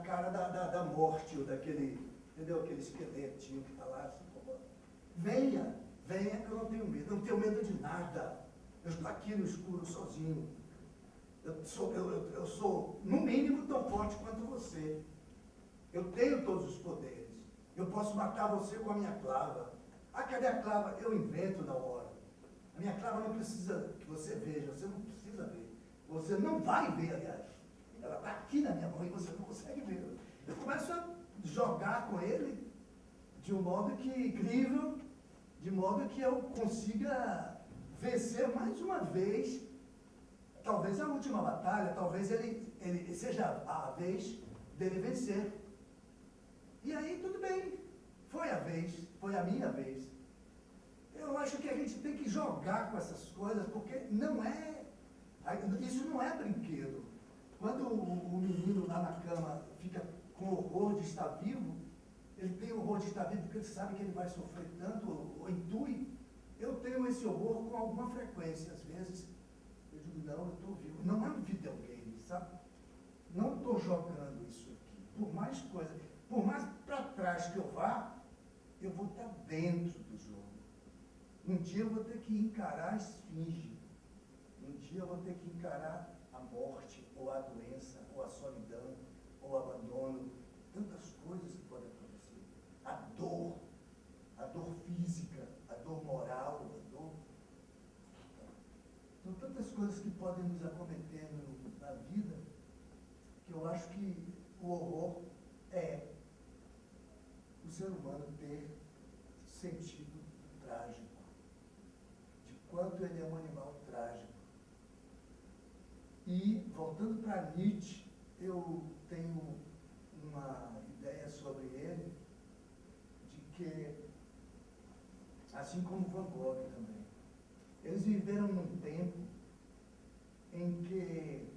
cara da morte, ou daquele, entendeu? Aquele esqueletinho que está lá. Assim, venha que eu não tenho medo. Eu não tenho medo de nada. Eu estou aqui no escuro sozinho. Eu sou, no mínimo, tão forte quanto você. Eu tenho todos os poderes. Eu posso matar você com a minha clava. Ah, cadê a clava? Eu invento na hora. A minha clava não precisa que você veja, você não precisa ver. Você não vai ver, aliás. Ela está aqui na minha mão e você não consegue ver. Eu começo a jogar com ele de um modo incrível, de modo que eu consiga vencer mais uma vez, talvez a última batalha, talvez ele seja a vez dele vencer. E aí tudo bem, foi a vez, foi a minha vez. Eu acho que a gente tem que jogar com essas coisas, porque isso não é brinquedo. Quando o menino lá na cama fica com horror de estar vivo, ele tem horror de estar vivo porque ele sabe que ele vai sofrer tanto, ou intui. Eu tenho esse horror com alguma frequência, às vezes. Eu digo, não, eu estou vivo. Não é um videogame, sabe? Não estou jogando isso aqui. Por mais para trás que eu vá, eu vou estar dentro do jogo. Um dia eu vou ter que encarar a esfinge. Um dia eu vou ter que encarar a morte, ou a doença, ou a solidão, ou o abandono. Tantas coisas que podem acontecer. A dor física, a dor moral, a dor... São tantas coisas que podem nos acometer na vida, que eu acho que o horror é o ser humano ter sentido trágico, de quanto ele é um animal trágico. E, voltando para Nietzsche, eu tenho uma ideia sobre ele, de que, assim como Van Gogh também, eles viveram num tempo em que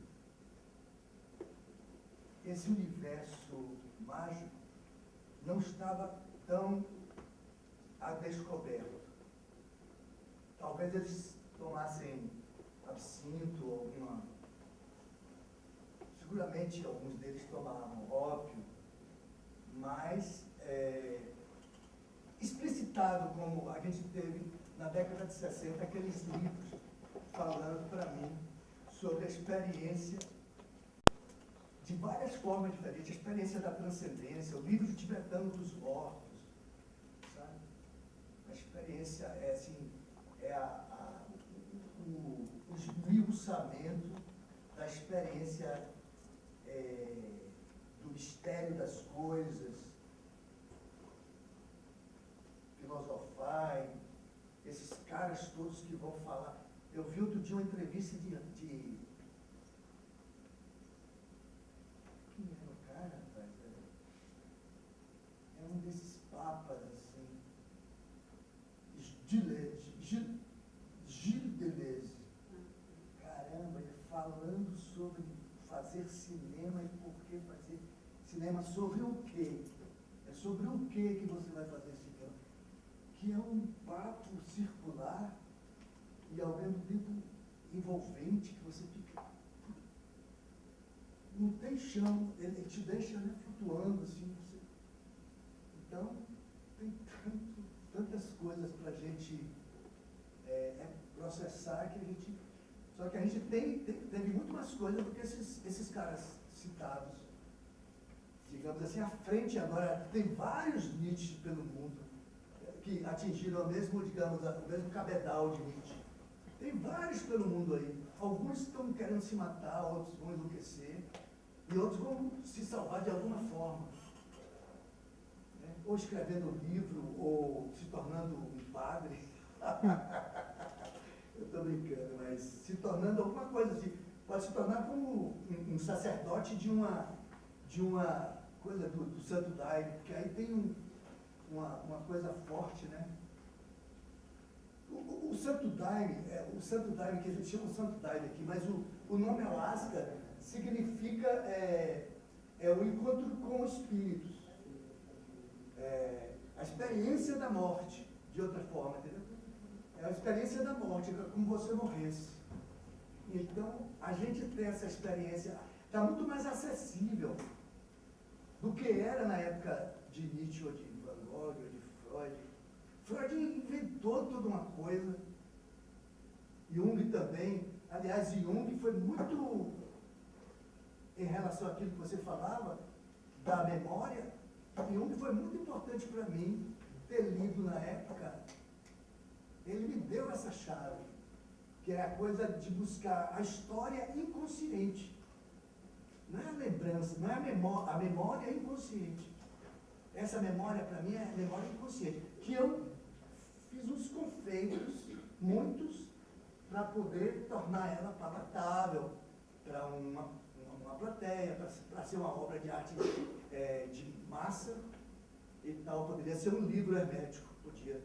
esse universo mágico não estava tão a descoberto. Talvez eles tomassem absinto, seguramente alguns deles tomavam ópio, mas explicitado como a gente teve na década de 60, aqueles livros falando para mim sobre a experiência de várias formas diferentes, a experiência da transcendência, o livro tibetano dos mortos, sabe? A experiência o esmiuçamento da experiência do mistério das coisas, filosofai, esses caras todos que vão falar. Eu vi outro dia uma entrevista de quem era o cara, rapaz? É um desses papas, assim, Gilles Deleuze. Caramba, ele falando sobre fazer cinema e por que fazer cinema, sobre o quê? sobre o que você vai fazer esse ano, que é um papo circular e ao mesmo tempo envolvente, que você fica... Não tem chão, ele te deixa, né, flutuando assim. Então, tem tantas coisas para a gente processar que a gente... Só que a gente teve muito mais coisas do que esses caras citados. Digamos assim, à frente agora, tem vários Nietzsche pelo mundo que atingiram o mesmo, digamos, o mesmo cabedal de Nietzsche. Tem vários pelo mundo aí. Alguns estão querendo se matar, outros vão enlouquecer, e outros vão se salvar de alguma forma. Né? Ou escrevendo livro, ou se tornando um padre. Eu estou brincando, mas se tornando alguma coisa assim. Pode se tornar como um sacerdote de uma coisa do Santo Daime, porque aí tem uma coisa forte, né? O Santo Daime, que a gente chama o Santo Daime aqui, mas o nome Ayahuasca significa o encontro com espíritos, a experiência da morte, de outra forma, entendeu? É a experiência da morte, é como você morresse. Então, a gente tem essa experiência, está muito mais acessível do que era na época de Nietzsche, ou de Van Gogh, ou de Freud. Freud inventou toda uma coisa, Jung também. Aliás, Jung foi muito, em relação àquilo que você falava, da memória, Jung foi muito importante para mim ter lido na época. Ele me deu essa chave, que é a coisa de buscar a história inconsciente. Não é a lembrança, não é a memória é inconsciente. Essa memória, para mim, é a memória inconsciente. Que eu fiz uns confeitos, muitos, para poder tornar ela palatável para uma plateia, para ser uma obra de arte de massa e tal. Poderia ser um livro hermético, podia.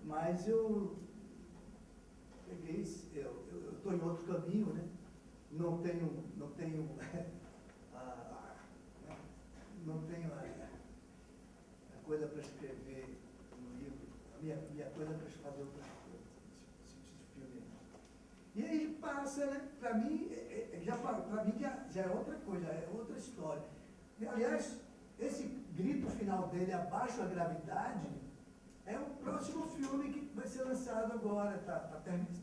Mas eu peguei, eu estou em outro caminho, né? Não tenho a coisa para escrever um livro, a minha coisa é para fazer outras coisas, esse tipo de filme. E aí passa, né? Para mim, já é outra coisa, é outra história. E, aliás, esse grito final dele, Abaixo a Gravidade, é o próximo filme que vai ser lançado agora,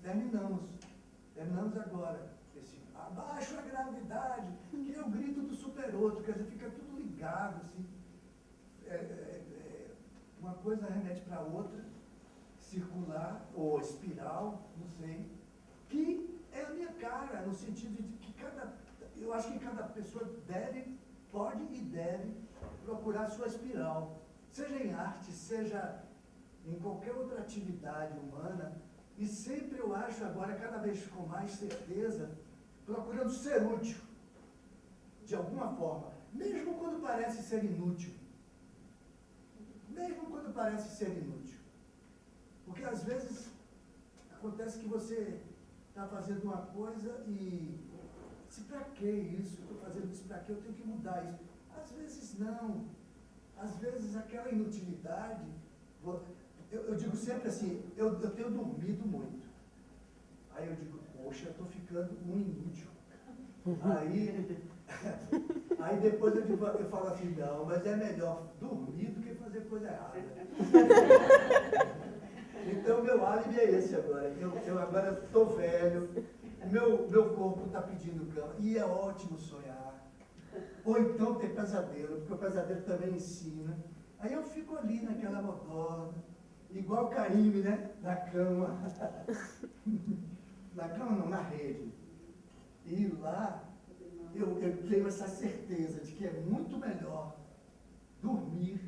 terminamos agora. Esse Abaixo a Gravidade, que é o grito do super-outro, quer dizer, fica tudo ligado, assim. Uma coisa remete para outra, circular, ou espiral, não sei, que é a minha cara, no sentido de que eu acho que cada pessoa pode e deve procurar a sua espiral, seja em arte, seja em qualquer outra atividade humana, e sempre eu acho agora, cada vez com mais certeza, procurando ser útil, de alguma forma, mesmo quando parece ser inútil. Mesmo quando parece ser inútil. Porque às vezes acontece que você está fazendo uma coisa e se para que isso? Estou fazendo isso para que? Eu tenho que mudar isso. Às vezes não. Às vezes aquela inutilidade, eu digo sempre assim, eu tenho dormido muito. Aí eu digo, poxa, eu estou ficando um inútil. Aí depois eu falo assim, não, mas é melhor dormir do que fazer coisa errada. Então meu álibi é esse agora. Eu agora estou velho, meu corpo está pedindo cama, e é ótimo sonhar. Ou então ter pesadelo, porque o pesadelo também ensina. Aí eu fico ali naquela modorna, igual Caíme, né? Na cama. Na cama não, na rede. E lá eu tenho essa certeza de que é muito melhor dormir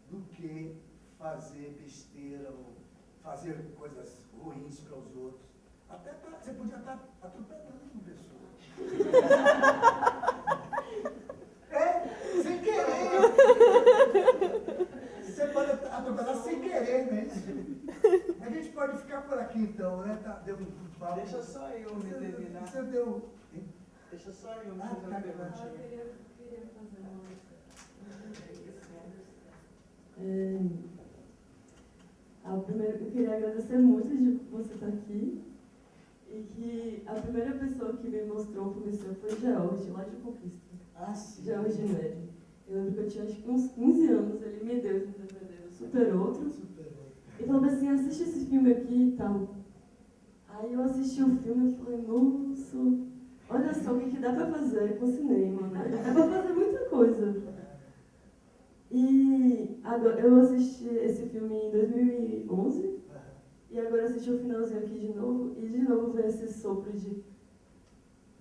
do que fazer besteira ou fazer coisas ruins para os outros. Até você podia estar atropelando uma pessoa. Sem querer. Você pode atropelar sem querer, né? A gente pode ficar por aqui então, né? Deu um papo. Deixa só eu me terminar. Você deu... Deixa só eu me fazer uma perguntinha. Eu queria fazer uma eu queria agradecer muito de você estar aqui. E que a primeira pessoa que me mostrou o filme seu foi George, lá de Conquista. Ah, sim. George Neri. Eu lembro que eu tinha acho que uns 15 anos, ele me deu esse DVD, o Super Outro. E falou assim, assiste esse filme aqui e tal. Aí eu assisti o filme e falei, nossa, olha só o que dá pra fazer com cinema, né? Dá pra fazer muita coisa. E agora, eu assisti esse filme em 2011. E agora assisti o finalzinho aqui de novo, e de novo vem esse sopro que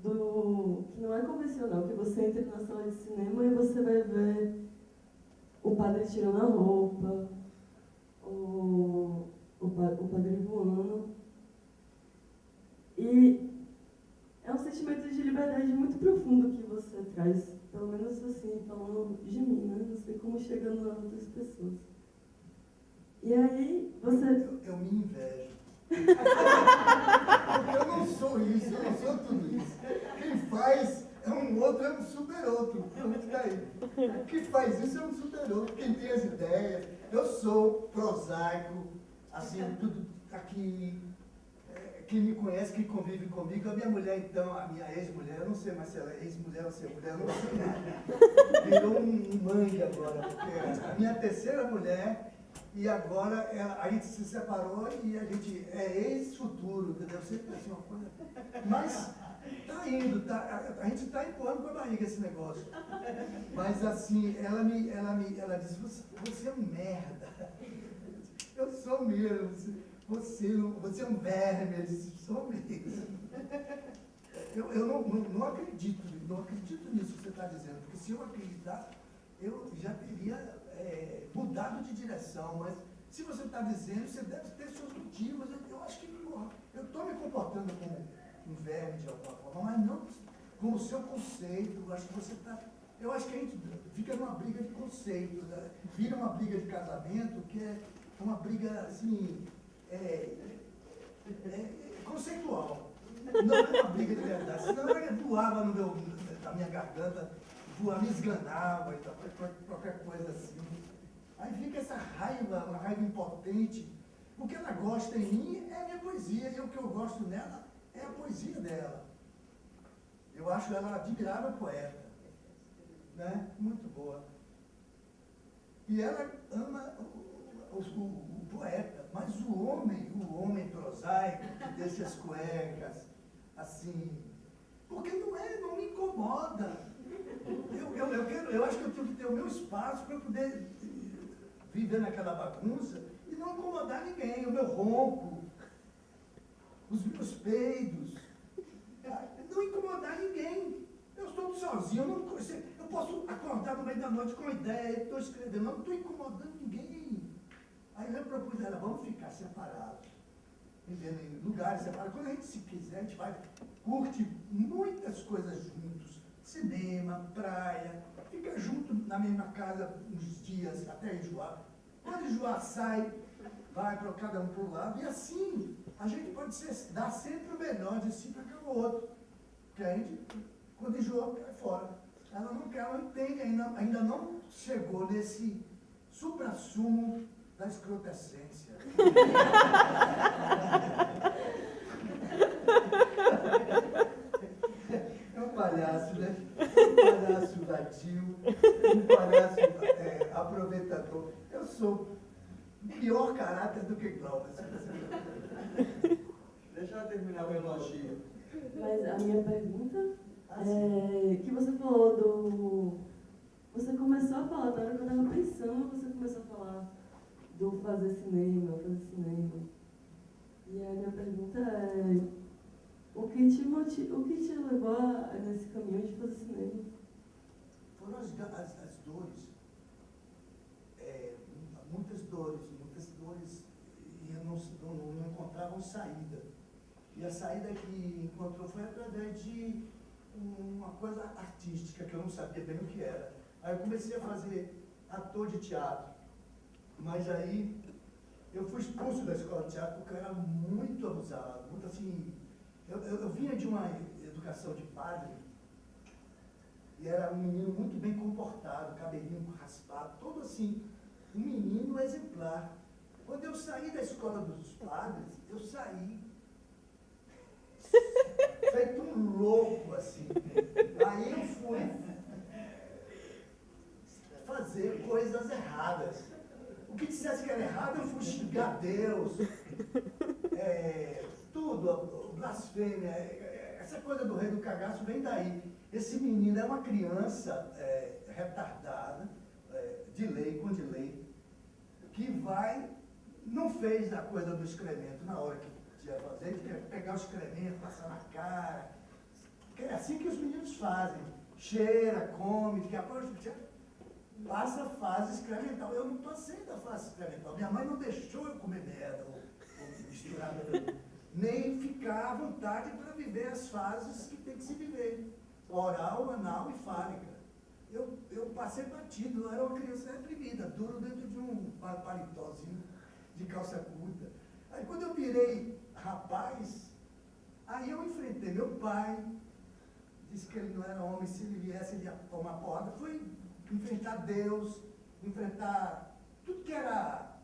não é convencional, que você entra na sala de cinema e você vai ver o padre tirando a roupa, o padre voando. E é um sentimento de liberdade muito profundo que você traz, pelo menos assim, falando de mim, né? Não sei como chegando a outras pessoas. E aí, você... Eu me invejo. Eu não sou isso, eu não sou tudo isso. Quem faz é um outro, é um super outro. Pronto, tá aí. Quem faz isso é um super outro. Quem tem as ideias. Eu sou prosaico, assim, tudo aqui. Quem me conhece, quem convive comigo, a minha mulher, então, a minha ex-mulher, eu não sei mais se ela é ex-mulher ou se é mulher, eu não sei nada. Virou um mangue agora, porque a minha terceira mulher. E agora a gente se separou e a gente é ex-futuro, entendeu? Sempre assim uma coisa. Mas tá indo, a gente está empurrando com a barriga esse negócio. Mas assim, ela disse, você é um merda. Eu sou mesmo. Você é um verme. Eu disse, sou mesmo. Eu não acredito nisso que você está dizendo, porque se eu acreditasse, eu já teria mudado de direção, mas se você está dizendo, você deve ter seus motivos. Eu acho que eu estou me comportando como um verme de alguma forma, mas não como o seu conceito. Eu acho que você está. Eu acho que a gente fica numa briga de conceito, né? Vira uma briga de casamento que é uma briga assim conceitual. Não é uma briga de verdade. Senão eu voava na minha garganta. Me esganava e tal, qualquer coisa assim. Aí fica essa raiva, uma raiva impotente. O que ela gosta em mim é a minha poesia, e o que eu gosto nela é a poesia dela. Eu acho ela admirável poeta, né? Muito boa. E ela ama o poeta, mas o homem prosaico, que deixa as cuecas, assim, porque não me incomoda. Eu acho que eu tenho que ter o meu espaço para poder viver naquela bagunça e não incomodar ninguém. O meu ronco, os meus peidos, não incomodar ninguém. Eu estou sozinho, eu posso acordar no meio da noite com uma ideia, estou escrevendo, não estou incomodando ninguém. Aí eu propus a ela, vamos ficar separados, em lugares separados. Quando a gente se quiser, a gente vai, curte muitas coisas juntos. Cinema, praia, fica junto na mesma casa uns dias até enjoar. Quando enjoar, sai, vai para cada um para o lado, e assim a gente pode dar sempre o melhor de si para cada outro. Porque a gente, quando enjoa, cai fora. Ela não quer, ela não entende, ainda não chegou nesse suprassumo da escrotescência. É um palhaço, né? Um palhaço vadio, um palhaço aproveitador. Eu sou pior caráter do que Cláudio. Deixa eu terminar o elogio. Mas a minha pergunta é que você falou Você começou a falar, na hora que eu estava pensando, você começou a falar do fazer cinema. E a minha pergunta é, o que te levou nesse caminho de fazer cinema? Foram as dores, muitas dores, e não encontravam saída. E a saída que encontrou foi através de uma coisa artística, que eu não sabia bem o que era. Aí eu comecei a fazer ator de teatro, mas aí eu fui expulso da escola de teatro porque eu era muito abusado, muito assim. Eu vinha de uma educação de padre, e era um menino muito bem comportado, cabelinho raspado, todo assim, um menino exemplar. Quando eu saí da escola dos padres, eu saí feito um louco, assim. Aí eu fui fazer coisas erradas. O que dissesse que era errado, eu fui xingar Deus. Tudo, blasfêmia. Essa coisa do rei do cagaço vem daí. Esse menino é uma criança retardada, de lei, com delay, que não fez a coisa do excremento na hora que tinha fazer, tinha que pegar o excremento, passar na cara. É assim que os meninos fazem. Cheira, come, daqui a pouco passa a fase excremental. Eu não passei da fase excremental. Minha mãe não deixou eu comer merda ou misturar merda. Nem ficar à vontade para viver as fases que tem que se viver. Oral, anal e fálica. Eu passei batido, eu era uma criança reprimida, duro dentro de um paletózinho de calça curta. Aí quando eu virei rapaz, aí eu enfrentei meu pai, disse que ele não era homem, se ele viesse ele ia tomar porrada. Fui enfrentar Deus, enfrentar tudo que era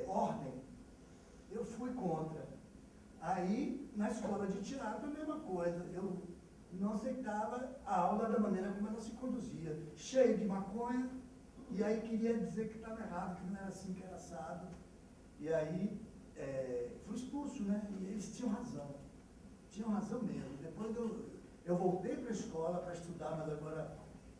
ordem, eu fui contra. Aí, na escola de teatro, a mesma coisa. Eu não aceitava a aula da maneira como ela se conduzia. Cheio de maconha, e aí queria dizer que estava errado, que não era assim, que era assado. E aí, fui expulso, né? E eles tinham razão. Tinham razão mesmo. Depois eu voltei para a escola para estudar, mas agora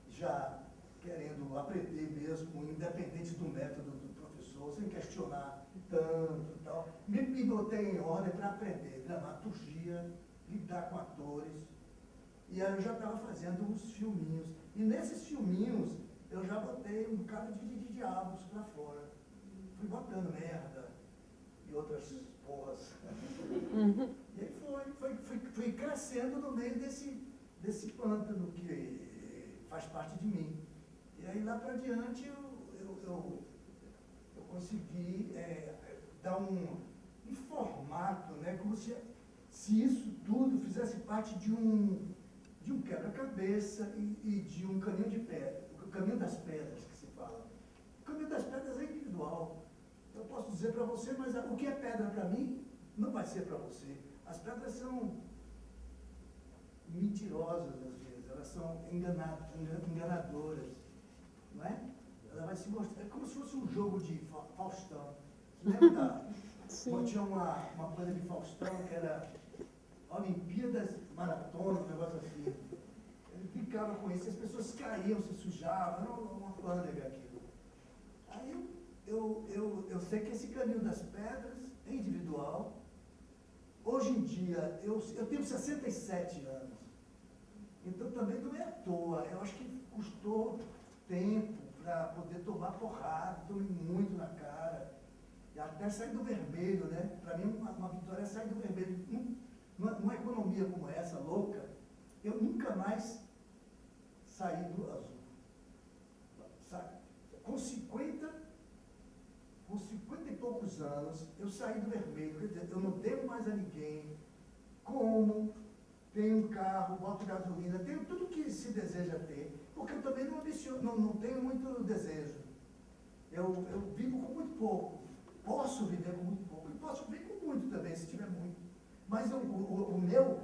já querendo aprender mesmo, independente do método do professor, sem questionar tanto e tal. Me botei em ordem para aprender dramaturgia, lidar com atores. E aí eu já estava fazendo uns filminhos. E nesses filminhos eu já botei um bocado de diabos para fora. Fui botando merda e outras porras. E aí fui crescendo no meio desse pântano que faz parte de mim. E aí lá para diante eu consegui dar um formato, né, como se isso tudo fizesse parte de um quebra-cabeça e de um caminho de pedra, o caminho das pedras que se fala. O caminho das pedras é individual. Eu posso dizer para você, mas o que é pedra para mim não vai ser para você. As pedras são mentirosas às vezes, elas são enganadoras, não é? Ela vai se mostrar, é como se fosse um jogo de Faustão. Você lembra tinha uma coisa de Faustão que era Olimpíadas Maratona, um negócio assim. Ele brincava com isso, as pessoas caíam, se sujavam, era uma pândega aquilo. Aí eu sei que esse caminho das pedras é individual. Hoje em dia, eu tenho 67 anos, então também não é à toa. Eu acho que custou tempo para poder tomar porrada, tomei muito na cara, e até sair do vermelho, né? Para mim, uma vitória é sair do vermelho. Numa economia como essa, louca, eu nunca mais saí do azul. Com 50 e poucos anos, eu saí do vermelho, quer dizer, eu não devo mais a ninguém, tenho um carro, boto gasolina, tenho tudo que se deseja ter, porque eu também não tenho muito desejo. Eu vivo com muito pouco, posso viver com muito pouco, e posso viver com muito também, se tiver muito. Mas o meu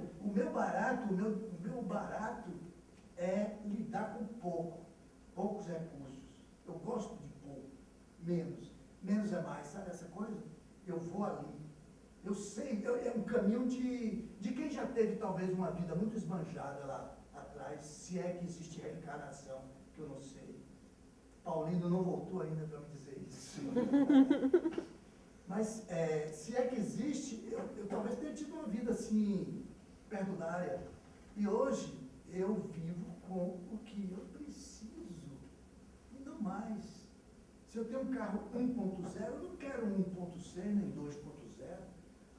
barato é lidar com poucos recursos. Eu gosto de pouco, menos. Menos é mais, sabe essa coisa? Eu vou ali. Eu sei, é um caminho de quem já teve talvez uma vida muito esbanjada lá atrás, se é que existe reencarnação, que eu não sei. Paulino não voltou ainda para me dizer isso. Mas se é que existe, eu talvez tenha tido uma vida assim, perdulária. E hoje eu vivo com o que eu preciso, e não mais. Se eu tenho um carro 1.0, eu não quero um 1.6 nem 2.0,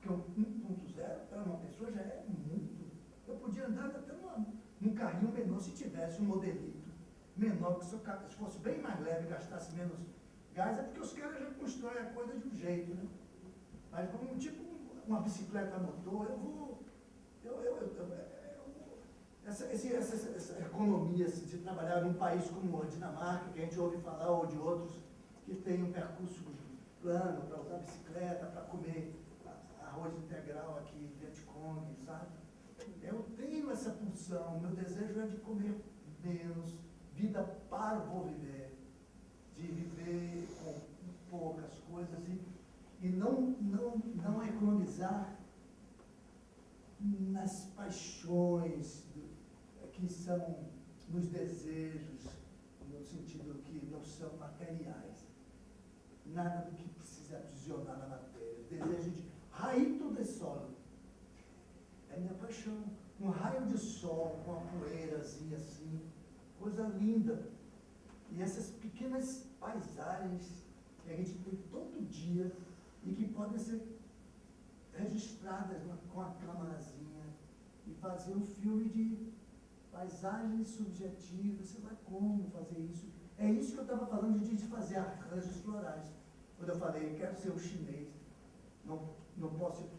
porque um 1.0 para uma pessoa já é muito. Eu podia andar até num carrinho menor, se tivesse um modelito menor, que se fosse bem mais leve e gastasse menos gás, é porque os caras já constroem a coisa de um jeito, né? Mas como tipo uma bicicleta a motor, essa economia de trabalhar num país como a Dinamarca, que a gente ouve falar, ou de outros que têm um percurso plano, para usar bicicleta, para comer arroz integral aqui, Vietcong, sabe? Eu tenho essa pulsão, meu desejo é de comer menos, vida para o vou viver, de viver com poucas coisas e não economizar nas paixões que são nos desejos, no sentido que não são materiais. Nada do que precisa aprisionar na matéria. Desejo de raito de sol. É minha paixão. Um raio de sol com uma poeirazinha assim, coisa linda. E essas pequenas paisagens que a gente tem todo dia e que podem ser registradas com a câmerazinha e fazer um filme de paisagens subjetivas. Sei lá como fazer isso. É isso que eu estava falando de fazer arranjos florais. Quando eu falei, eu quero ser um chinês, não posso.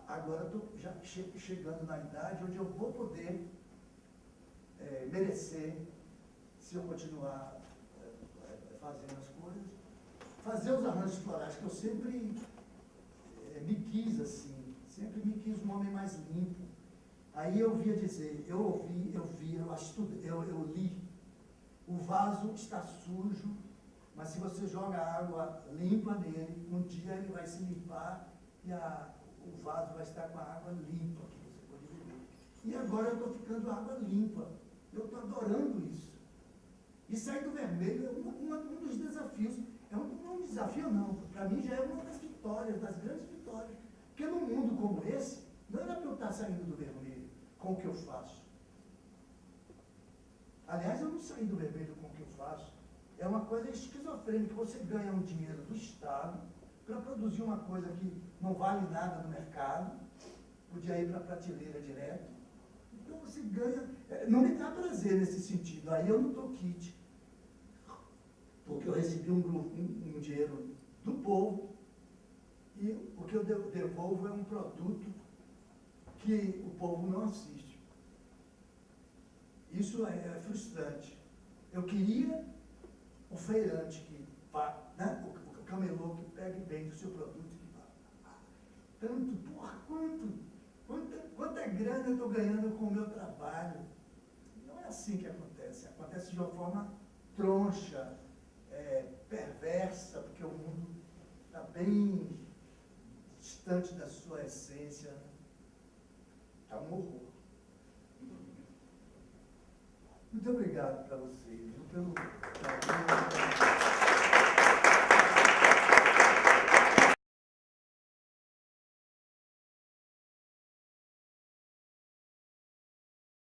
Agora estou já chegando na idade onde eu vou poder merecer, se eu continuar fazendo as coisas, fazer os arranjos florais, que eu sempre me quis assim, sempre me quis um homem mais limpo. Aí eu ouvia dizer, eu li, o vaso está sujo, mas se você joga água limpa nele, um dia ele vai se limpar e o vaso vai estar com a água limpa que você pode beber. E agora eu estou ficando água limpa. Eu estou adorando isso. E sair do vermelho é um dos desafios. Não é um desafio, não. Para mim já é uma das vitórias, das grandes vitórias. Porque num mundo como esse, não era para eu estar saindo do vermelho com o que eu faço. Aliás, eu não saí do vermelho com o que eu faço. É uma coisa esquizofrênica. Você ganha um dinheiro do Estado para produzir uma coisa que não vale nada no mercado, podia ir para a prateleira direto. Então você ganha. Não me dá prazer nesse sentido. Aí eu não estou kit. Porque eu recebi um dinheiro do povo e o que eu devolvo é um produto que o povo não assiste. Isso é frustrante. Eu queria o feirante que né, o camelô que pegue bem do seu produto e que tanto, porra, quanta grana eu estou ganhando com o meu trabalho. Não é assim que acontece. Acontece de uma forma troncha, perversa, porque o mundo está bem distante da sua essência. Está um horror. Muito obrigado para vocês, pelo